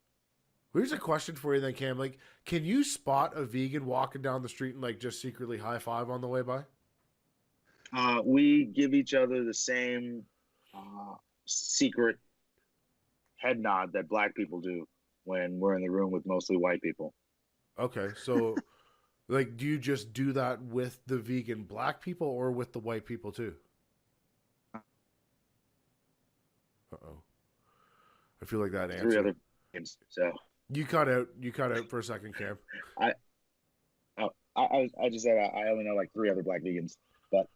Here's a question for you then, Cam. Like, can you spot a vegan walking down the street and like just secretly high five on the way by?
We give each other the same secret head nod that black people do when we're in the room with mostly white people.
Okay, so like, do you just do that with the vegan black people or with the white people too? Uh-oh. I feel like that answer.
3 other kids. So
You cut out for a second, Cam.
I just said I only know like 3 other black vegans, but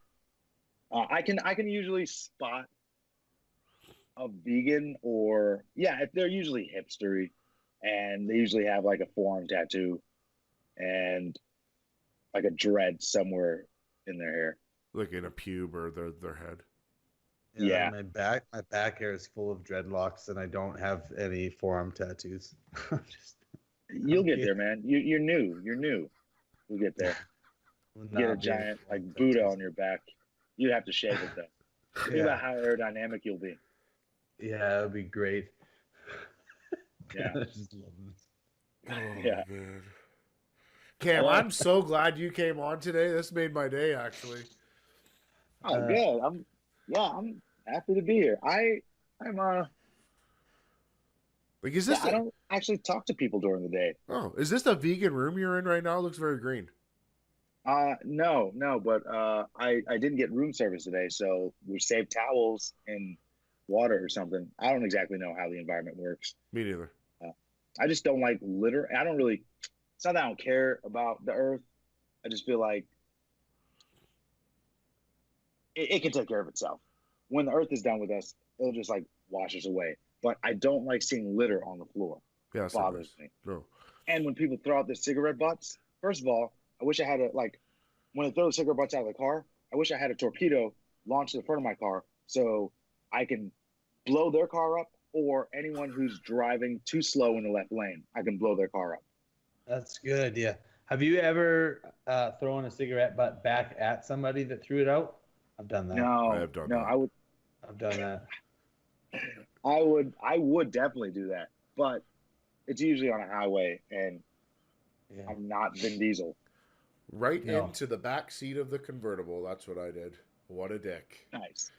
I can usually spot a vegan if they're usually hipstery, and they usually have like a forearm tattoo and like a dread somewhere in their hair,
Like in a pube or their head.
Yeah.
My back hair is full of dreadlocks, and I don't have any forearm tattoos.
You'll get there, man. You're new. You'll get there. Get a giant like Buddha on your back. You'd have to shave it though. Think about how aerodynamic you'll be.
Yeah, that'd be great.
Yeah.
I just love this.
Oh,
Yeah.
man. Cam, I'm so glad you came on today. This made my day, actually.
Oh, good. I'm happy to be here. I'm
Like, is this?
I don't actually talk to people during the day.
Oh, is this the vegan room you're in right now? It looks very green.
No, but I didn't get room service today, so we saved towels and water or something. I don't exactly know how the environment works.
Me neither.
I just don't like litter. I don't really. It's not that I don't care about the earth. I just feel like it can take care of itself. When the earth is done with us, it'll just like wash us away. But I don't like seeing litter on the floor.
Yeah,
It bothers me.
No.
And when people throw out their cigarette butts, first of all, I wish I had when they throw the cigarette butts out of the car, I wish I had a torpedo launched in front of my car so I can blow their car up, or anyone who's driving too slow in the left lane, I can blow their car up.
That's good. Yeah. Have you ever thrown a cigarette butt back at somebody that threw it out? I've done that.
No,
I have done
no,
that.
I've done that.
I would definitely do that, but it's usually on a highway, and
Yeah.
I'm not Vin Diesel.
Right
No.
into the back seat of the convertible. That's what I did. What a dick.
Nice.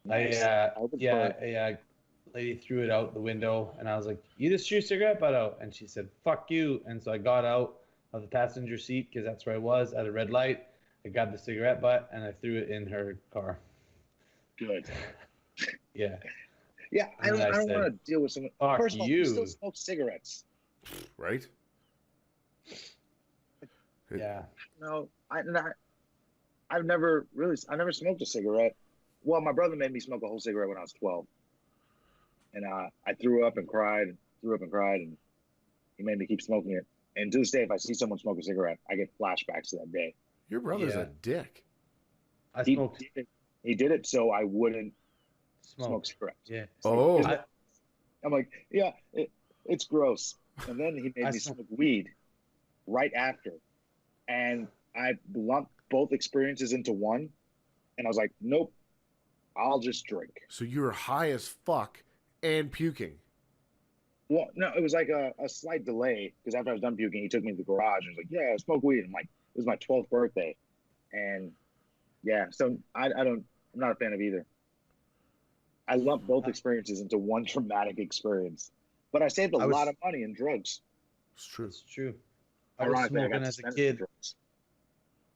Lady threw it out the window, and I was like, "You just threw a cigarette butt out," and she said, "Fuck you." And so I got out of the passenger seat because that's where I was at a red light. I grabbed the cigarette butt and I threw it in her car.
Good.
Yeah.
Yeah, I
And
don't
I
want to
said,
deal with someone.
"Fuck
First of all,
you."
who still smoke cigarettes?
Right?
Yeah.
No, I've never smoked a cigarette. Well, my brother made me smoke a whole cigarette when I was 12, and I threw up and cried, and he made me keep smoking it. And to this day, if I see someone smoke a cigarette, I get flashbacks to that day.
Your brother's
Yeah.
a dick.
I
He
smoked.
did it so I wouldn't smoke cigarettes.
Yeah.
Oh.
I'm like, yeah, it's gross. And then he made me smoke weed right after. And I lumped both experiences into one. And I was like, nope, I'll just drink.
So you were high as fuck and puking.
Well, no, it was like a slight delay because after I was done puking, he took me to the garage and was like, yeah, smoke weed. I'm like, it was my 12th birthday. And yeah, so I'm not a fan of either. I lumped both experiences into one traumatic experience. But I saved a lot of money in drugs.
It's true.
It's true. I was smoking as a kid.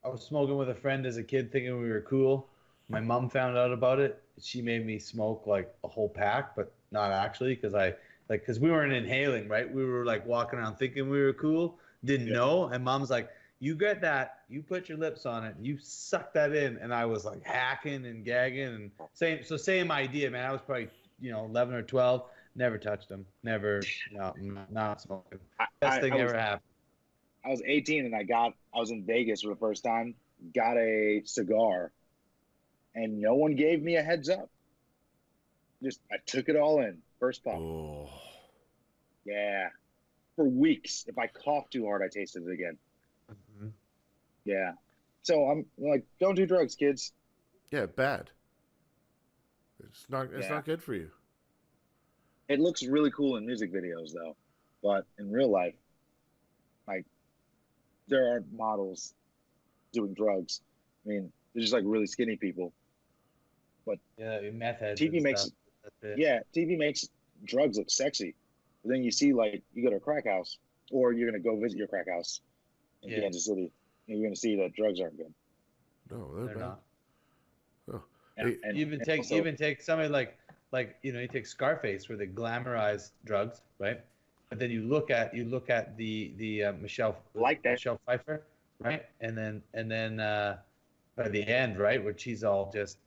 I was smoking with a friend as a kid thinking we were cool. My mom found out about it. She made me smoke like a whole pack, but not actually because we weren't inhaling, right? We were like walking around thinking we were cool, didn't know. And mom's like, you get that, you put your lips on it, and you suck that in. And I was like hacking and gagging and same idea, man. I was probably, 11 or 12, never touched them. Never, not smoking. Best thing ever happened.
I was 18 and I was in Vegas for the first time, got a cigar, and no one gave me a heads up. I took it all in. First puff.
Oh.
Yeah. For weeks. If I coughed too hard, I tasted it again.
Mm-hmm.
Yeah. So I'm like, don't do drugs, kids.
Yeah, bad. It's not good for you.
It looks really cool in music videos though. But in real life, like, there are models doing drugs. I mean, they're just like really skinny people. But
yeah, meth heads.
TV makes drugs look sexy. But then you see, like, you go to a crack house, or you're gonna go visit your crack house in Kansas City, and you're gonna see that drugs aren't good.
No, they're
not.
Oh.
And you even take somebody like you take Scarface, where they glamorize drugs, right? But then you look at the Michelle Pfeiffer, right? And then by the end, right, where she's all just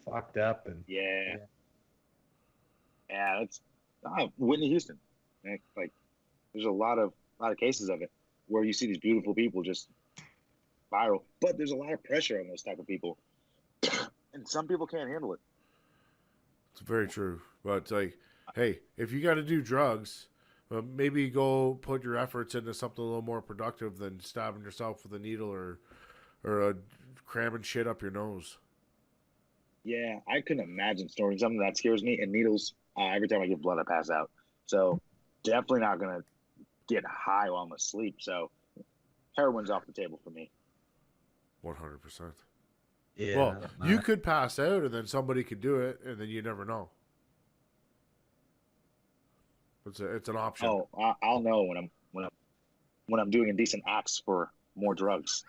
fucked up and
that's Whitney Houston. Like, there's a lot of cases of it where you see these beautiful people just viral, but there's a lot of pressure on those type of people, and some people can't handle it.
It's very true. But like, hey, if you got to do drugs, maybe go put your efforts into something a little more productive than stabbing yourself with a needle or cramming shit up your nose.
Yeah, I couldn't imagine snorting something that scares me. And needles, every time I get blood, I pass out. So definitely not going to get high while I'm asleep. So heroin's off the table for me.
100%.
Yeah.
Well, you could pass out and then somebody could do it, and then you never know. It's an option.
Oh, I'll know when I'm doing indecent acts for more drugs.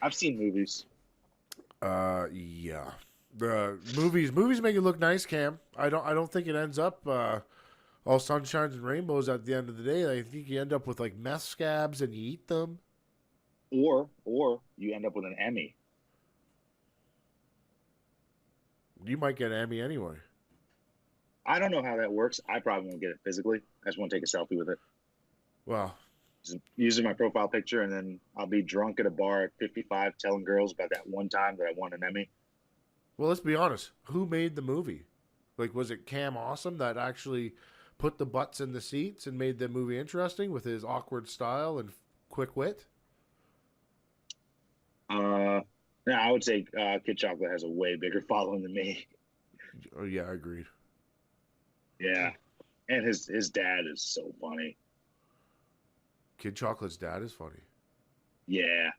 I've seen movies.
Yeah. The movies make it look nice, Cam. I don't think it ends up all sunshines and rainbows at the end of the day. I think you end up with like meth scabs and you eat them.
Or you end up with an Emmy.
You might get an Emmy anyway.
I don't know how that works. I probably won't get it physically. I just want to take a selfie with it.
Well,
just using my profile picture, and then I'll be drunk at a bar at 55 telling girls about that one time that I won an Emmy.
Well, let's be honest. Who made the movie? Like, was it Cam Awesome that actually put the butts in the seats and made the movie interesting with his awkward style and quick wit?
No, I would say Kid Chocolate has a way bigger following than me.
Oh, yeah, I agreed.
Yeah. And his dad is so funny.
Kid Chocolate's dad is funny.
Yeah.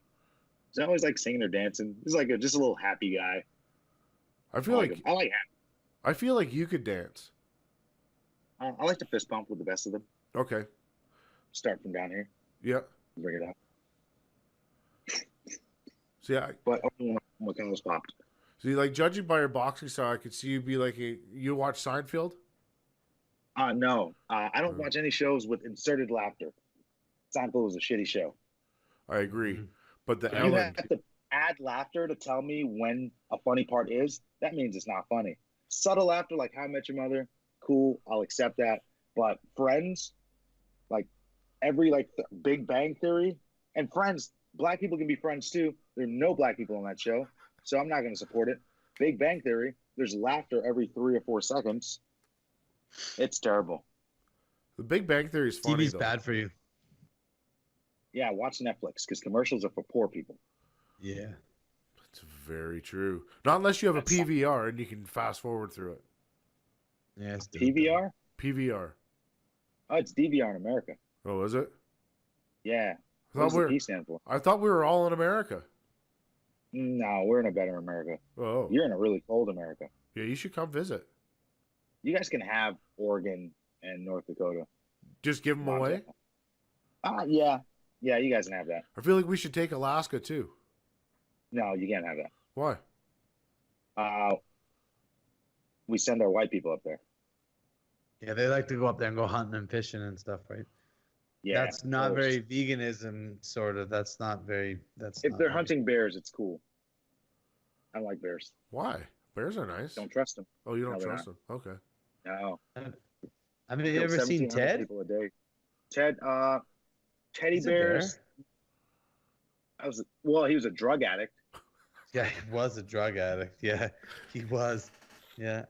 He's always like singing or dancing. He's like just a little happy guy.
I like
him. I like him.
I feel like you could dance.
I like to fist bump with the best of them.
Okay.
Start from down here.
Yeah.
Bring it up.
See,
but only when my colors popped.
See, like, judging by your boxing style, I could see you be like you watch Seinfeld?
No. I don't watch any shows with inserted laughter. Seinfeld was a shitty show.
I agree. But the
you
Ellen...
have to add laughter to tell me when a funny part is. That means it's not funny. Subtle laughter, like How I Met Your Mother, cool. I'll accept that. But Friends, like every Big Bang Theory, and Friends, black people can be friends too. There are no black people on that show, so I'm not going to support it. Big Bang Theory, there's laughter every 3 or 4 seconds. It's terrible.
The Big Bang Theory is funny,
TV's
though.
bad for you.
Yeah, watch Netflix because commercials are for poor people.
Yeah.
That's very true. Not unless you have a
That's-
PVR and you can fast forward through it.
Yeah. It's
PVR?
PVR.
Oh, it's DVR in America.
Oh, is it?
Yeah.
I
What does
thought,
the P stand for?
I thought we were all in America.
No, we're in a better America.
Oh.
You're in a really cold America.
Yeah, you should come visit.
You guys can have Oregon and North Dakota.
Just give them away.
Yeah. Yeah, you guys can have that.
I feel like we should take Alaska, too.
No, you can't have that.
Why?
We send our white people up there.
Yeah, they like to go up there and go hunting and fishing and stuff, right?
Yeah.
That's not
Or
very veganism, sort of. That's not very. That's
If
not
they're
very-
hunting bears, it's cool. I don't like bears.
Why? Bears are nice.
Don't trust them.
Oh, you don't
No, they're
trust them? Okay.
No.
I mean, you
Kill
ever seen
1,700
Ted?
people a day. Ted, teddy
He's a bear.
bears. He was a drug addict.
Yeah, he was a drug addict. Yeah, he was. Yeah.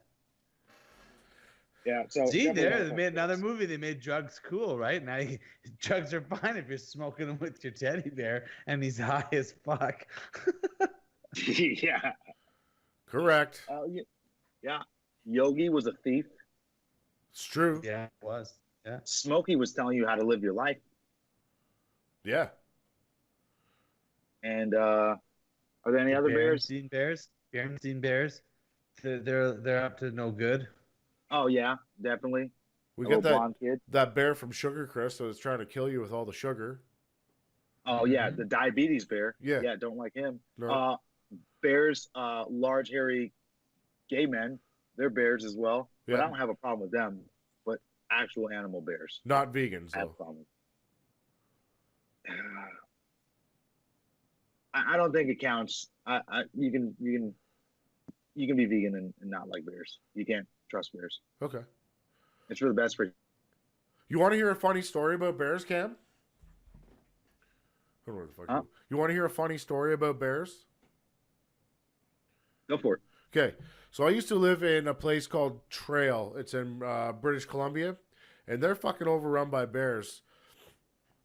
Yeah. So
See,
definitely
there
don't
they
touch
made another
bears.
movie. They made drugs cool, right? Now drugs are fine if you're smoking them with your teddy bear and he's high as fuck.
Yeah.
Correct.
Yeah. Yogi was a thief.
It's true.
Yeah, it was. Yeah.
Smokey was telling you how to live your life.
Yeah.
And are there any other bears?
Seen bears? Seen bears? They're up to no good.
Oh yeah, definitely.
We
A
got
little
that
blonde kid.
that bear from Sugar Crisp that was trying to kill you with all the sugar.
Oh yeah, the diabetes bear.
Yeah.
Yeah, don't like him.
No.
Bears, large hairy gay men. They're bears as well. But
Yeah.
I don't have a problem with them. But actual animal bears,
Not vegans,
I have a
though.
problem with. I don't think it counts. You can be vegan and not like bears. You can't trust bears.
Okay.
It's for the best for you.
You want to hear a funny story about bears, Cam? I don't know what the fuck
Huh?
you want to hear a funny story about bears?
Go for it.
Okay. So I used to live in a place called Trail. It's in British Columbia. And they're fucking overrun by bears.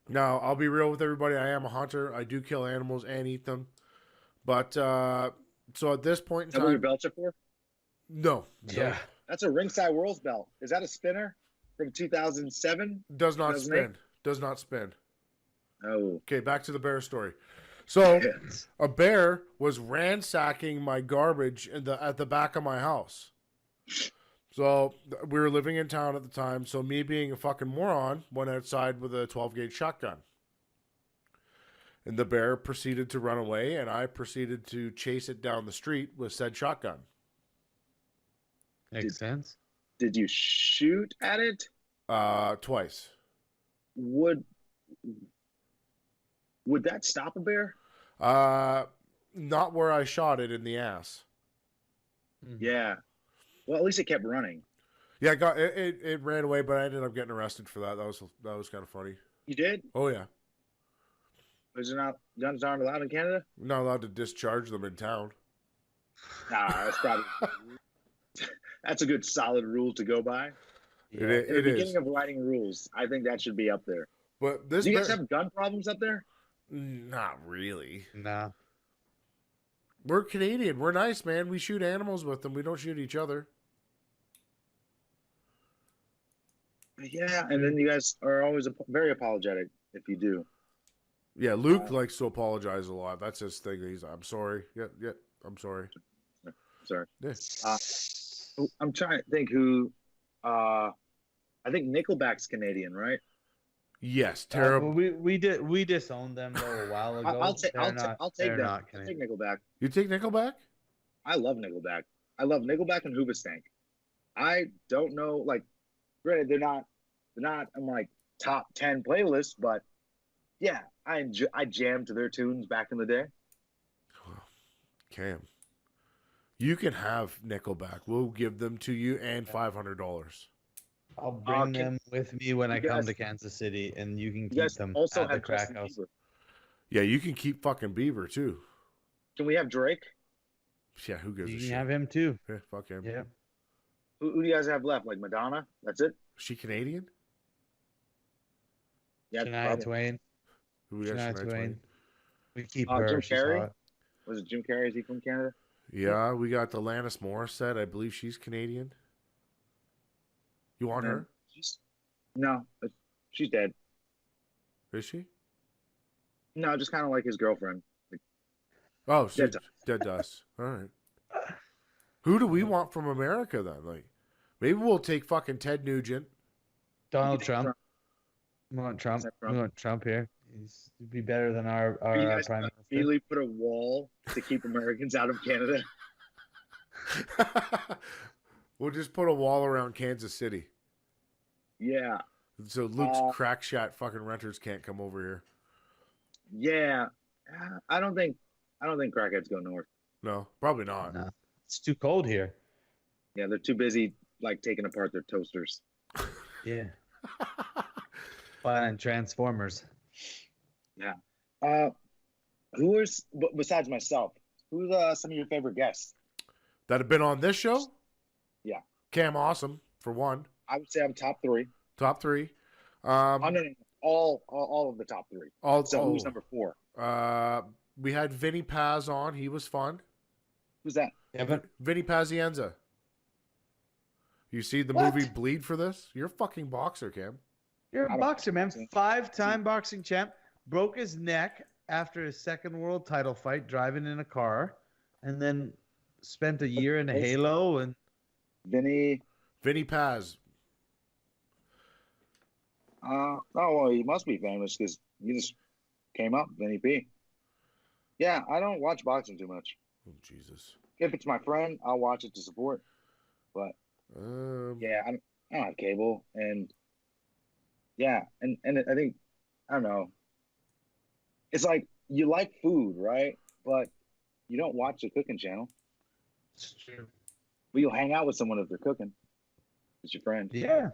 Now, I'll be real with everybody. I am a hunter. I do kill animals and eat them. But, so at this point
Is
in
that what your
time...
belts are for?
No.
Yeah.
That's a Ringside Worlds belt. Is that a spinner from 2007?
Does not
2008?
spin. Does not spin.
Oh.
Okay, back to the bear story. So, a bear was ransacking my garbage at the back of my house. So, we were living in town at the time. So, me being a fucking moron, went outside with a 12-gauge shotgun. And the bear proceeded to run away, and I proceeded to chase it down the street with said shotgun.
Makes sense.
Did you shoot at it?
Twice.
Would that stop a bear?
Not where I shot it in the ass.
Yeah. Well, at least it kept running.
Yeah, it ran away, but I ended up getting arrested for that. That was kind of funny.
You did?
Oh yeah,
Guns aren't allowed in Canada?
I'm not allowed to discharge them in town.
Nah, that's probably that's a good solid rule to go by.
It
In the
is.
beginning of writing rules, I think that should be up there.
But this
Do you guys
bear,
have gun problems up there?
not really.
Nah.
We're Canadian. We're nice, man. We shoot animals with them. We don't shoot each other.
Yeah, and then you guys are always very apologetic if you do.
Yeah, Luke likes to apologize a lot. That's his thing. I'm sorry. Yeah, I'm sorry.
Sorry.
Yeah.
I'm trying to think who. I think Nickelback's Canadian, right?
Yes, terrible.
We disowned them though a while ago.
I'll take
They're
them. I'll
not
take Nickelback.
You take Nickelback?
I love Nickelback. I love Nickelback and Hoobastank. I don't know, like, granted, they're not on like top 10 playlists, but yeah, I jammed to their tunes back in the day.
Cam, you can have Nickelback. We'll give them to you and $500.
I'll bring them with me when I
you
come
guys-
to Kansas City, and you can
You
keep
guys
them
also
at the
have
crack
Justin
house.
Bieber.
Yeah, you can keep fucking Bieber too.
Can we have Drake?
Yeah, who gives a
You
shit?
can have him too.
Yeah, fuck him.
Yeah.
Who do you guys have left? Like Madonna? That's it?
Is she Canadian?
Yeah,
Shania
probably.
Twain.
Who we got?
Shania
Shania
Twain.
Twain.
We keep
Jim
her. She's
Carrey?
hot.
Was it Jim Carrey? Is he from Canada?
Yeah, we got the Alanis Morissette. I believe she's Canadian. You want her?
No, she's dead.
Is she?
No, just kind of like his girlfriend.
Oh, she's
Dead to us.
dead to us. All right. Who do we want from America then? Like, maybe we'll take fucking Ted Nugent.
Donald
You think
Trump. We want Trump.
Is that Trump?
We want Trump here. He'd be better than our
You guys
prime minister.
immediately put a wall to keep Americans out of Canada.
We'll just put a wall around Kansas City.
Yeah,
So Luke's crack shot fucking renters can't come over here.
yeah. I don't think crackheads go north.
No, probably not.
No. It's too cold here.
Yeah, they're too busy like taking apart their toasters.
Yeah. Buying Transformers.
Yeah. Besides myself? Who's some of your favorite guests?
That have been on this show?
Yeah.
Cam Awesome, for one.
I would say I'm top three.
Top three.
No, all of the top three. Who's number four?
We had Vinny Paz on. He was fun.
Who's that?
Yeah, but
Vinny Pazienza. You see the movie Bleed for this? You're a fucking boxer, Cam.
you're
I
a
don't
boxer, man.
think-
5-time boxing champ. Broke his neck after his second world title fight driving in a car, and then spent a year in a Halo. And
Vinny.
Vinny Paz.
Oh, well, he must be famous because he just came up, Vinny P. Yeah, I don't watch boxing too much.
Oh, Jesus.
If it's my friend, I'll watch it to support. But yeah, I don't have cable, and yeah, and I think I don't know. It's like you like food, right? But you don't watch the cooking channel.
it's true.
But you'll hang out with someone if they're cooking. It's your friend.
Yeah.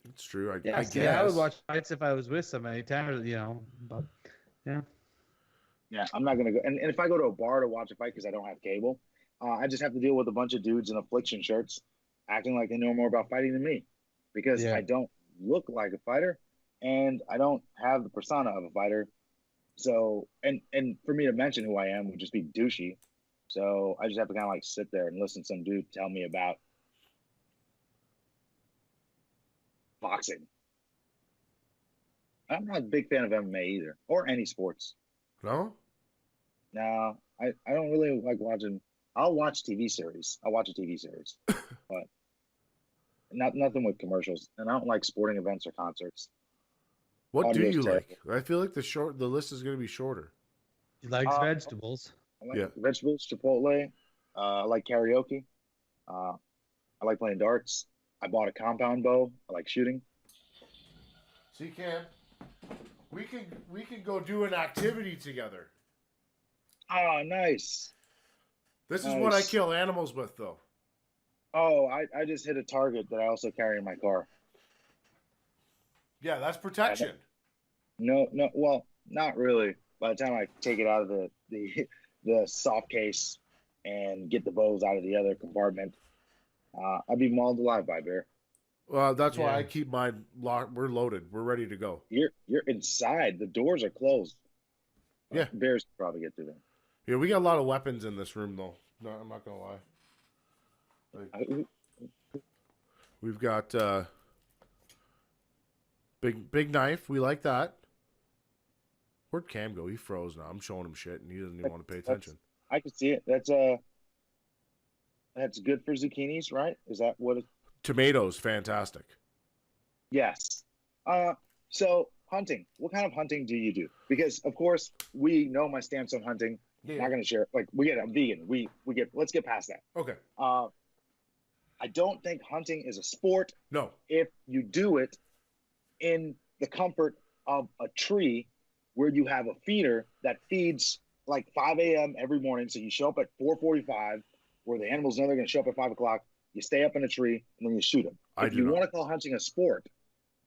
It's true. I
Yeah,
guess.
Yeah, I would watch fights if I was with somebody. But yeah.
Yeah, I'm not gonna go. And if I go to a bar to watch a fight because I don't have cable, I just have to deal with a bunch of dudes in affliction shirts acting like they know more about fighting than me because
Yeah.
I don't look like a fighter and I don't have the persona of a fighter. So, and for me to mention who I am would just be douchey. So I just have to kind of like sit there and listen to some dude tell me about boxing. I'm not a big fan of MMA either, or any sports.
No?
No, I don't really like watching. I'll watch TV series. I'll watch a TV series, but nothing with commercials. And I don't like sporting events or concerts.
What do
Audio's
you
terrible.
like? I feel like the list is going to be shorter.
He likes
Uh,
vegetables.
I like
Yeah.
vegetables, Chipotle. I like karaoke. I like playing darts. I bought a compound bow. I like shooting.
See, Cam, we can go do an activity together.
Oh, nice.
This is what I
Nice.
kill animals with, though.
Oh, I just hit a target that I also carry in my car.
Yeah, that's protection.
No, well, not really. By the time I take it out of the soft case and get the bows out of the other compartment, I'd be mauled alive by a bear.
Well, that's why
Yeah.
I keep mine locked. We're loaded. We're ready to go.
You're inside. The doors are closed.
Yeah.
Bears could probably get through them.
Yeah, we got a lot of weapons in this room, though. No, I'm not gonna lie. We've got big knife. We like that. Where'd Cam go? He froze now. I'm showing him shit, and he doesn't even want to pay attention.
I can see it. That's good for zucchinis, right? Is that what it?
Tomatoes, fantastic.
Yes. So hunting. What kind of hunting do you do? Because of course we know my stance on hunting.
Yeah.
Not gonna share. Like we get. I'm vegan. Let's get past that.
Okay.
I don't think hunting is a sport
No.
if you do it in the comfort of a tree where you have a feeder that feeds like 5 a.m. every morning. So you show up at 4:45 where the animals know they're going to show up at 5 o'clock. You stay up in a tree and then you shoot them.
I
If
do
you
not.
want to call hunting a sport,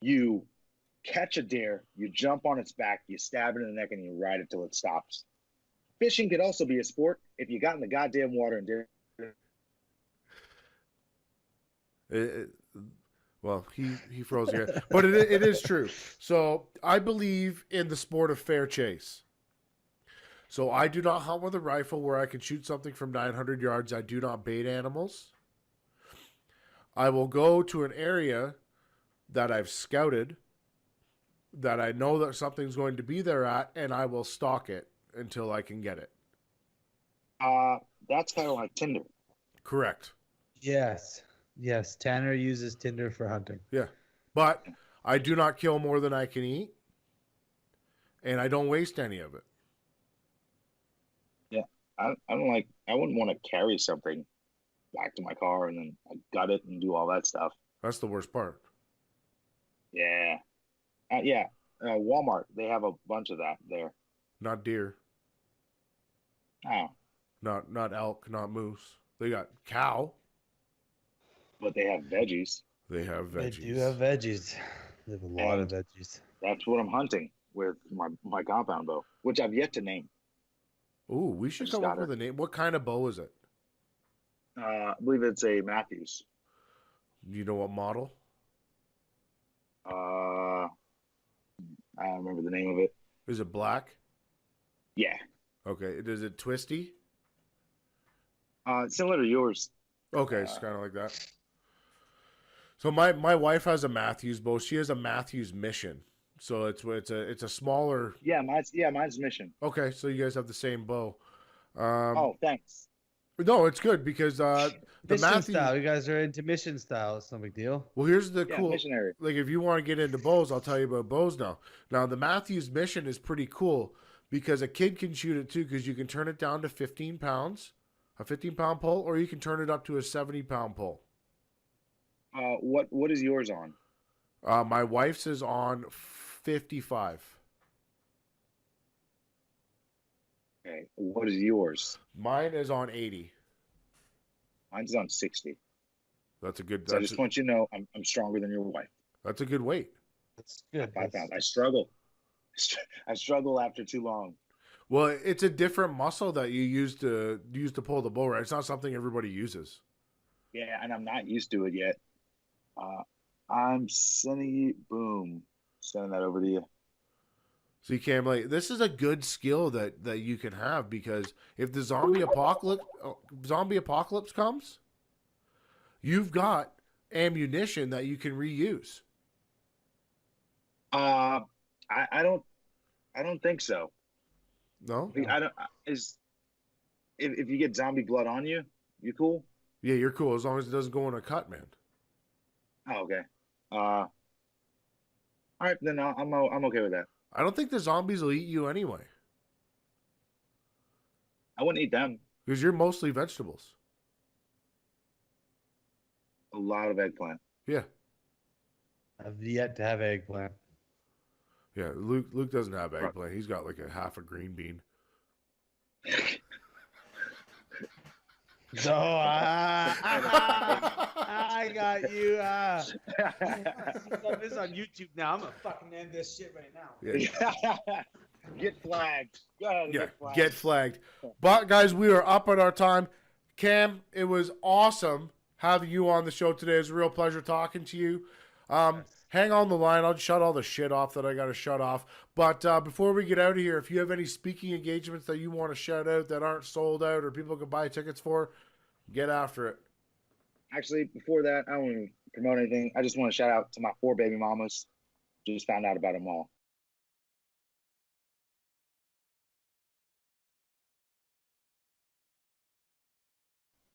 you catch a deer, you jump on its back, you stab it in the neck, and you ride it till it stops. fishing could also be a sport if you got in the goddamn water and did.
Well, he froze again, but it is true. So I believe in the sport of fair chase. So I do not hunt with a rifle where I can shoot something from 900 yards. I do not bait animals. I will go to an area that I've scouted, that I know that something's going to be there at, and I will stalk it until I can get it.
That's kind of like Tinder.
Correct.
Yes. Yes. Tanner uses Tinder for hunting.
Yeah. But I do not kill more than I can eat, and I don't waste any of it.
Yeah. I wouldn't want to carry something back to my car and then I gut it and do all that stuff.
That's the worst part.
Yeah. Yeah. Walmart, they have a bunch of that there.
Not deer.
Oh.
Not elk, not moose. They got cow.
But they have veggies.
They have veggies.
They do have veggies. They have a lot of veggies.
That's what I'm hunting with my compound bow, which I've yet to name.
Ooh, we should come up with a name. What kind of bow is it?
I believe it's a Matthews.
You know what model?
I don't remember the name of it.
Is it black?
Yeah.
Okay. Is it twisty?
Similar to yours.
Okay, it's kind of like that. So my wife has a Matthews bow. She has a Matthews Mission. So it's a smaller.
Yeah, mine's Mission.
Okay, so you guys have the same bow.
Oh, thanks.
No, it's good because the
Mission
Matthews
style. You guys are into mission style. It's no big deal.
Well, here's the cool.
Missionary.
Like if you want to get into bows, I'll tell you about bows now. Now the Matthews Mission is pretty cool because a kid can shoot it too because you can turn it down to 15 pounds, a 15-pound pole, or you can turn it up to a 70-pound pole.
What is yours on?
My wife's is on 55.
Okay. What is yours?
Mine is on 80.
Mine's on 60.
That's a good.
So I just want you to know I'm stronger than your wife.
That's a good weight.
That's good.
5 pounds. I struggle. I struggle after too long.
Well, it's a different muscle that you use to pull the bow, right? It's not something everybody uses.
Yeah, and I'm not used to it yet. I'm sending you. Boom. Sending that over to you.
So you can this is a good skill that you can have because if the zombie apocalypse comes, you've got ammunition that you can reuse.
I don't think so.
No?
I don't. If you get zombie blood on you, you cool?
Yeah, you're cool as long as it doesn't go in a cut, man.
Oh, okay. All right, then I'm okay with that.
I don't think the zombies will eat you anyway.
I wouldn't eat them.
Because you're mostly vegetables.
A lot of eggplant.
Yeah.
I've yet to have eggplant.
Yeah, Luke doesn't have eggplant. He's got like a half a green bean.
So I got you. This on YouTube now. I'm gonna fucking end this shit right now.
Yeah.
Get flagged. Go ahead,
Yeah,
get flagged.
get flagged. But guys, we are up at our time. Cam, it was awesome having you on the show today. It was a real pleasure talking to you. Hang on the line. I'll shut all the shit off that I got to shut off. But before we get out of here, if you have any speaking engagements that you want to shout out that aren't sold out or people can buy tickets for, get after it.
Actually, before that, I don't want to promote anything. I just want to shout out to my 4 baby mamas. Just found out about them all.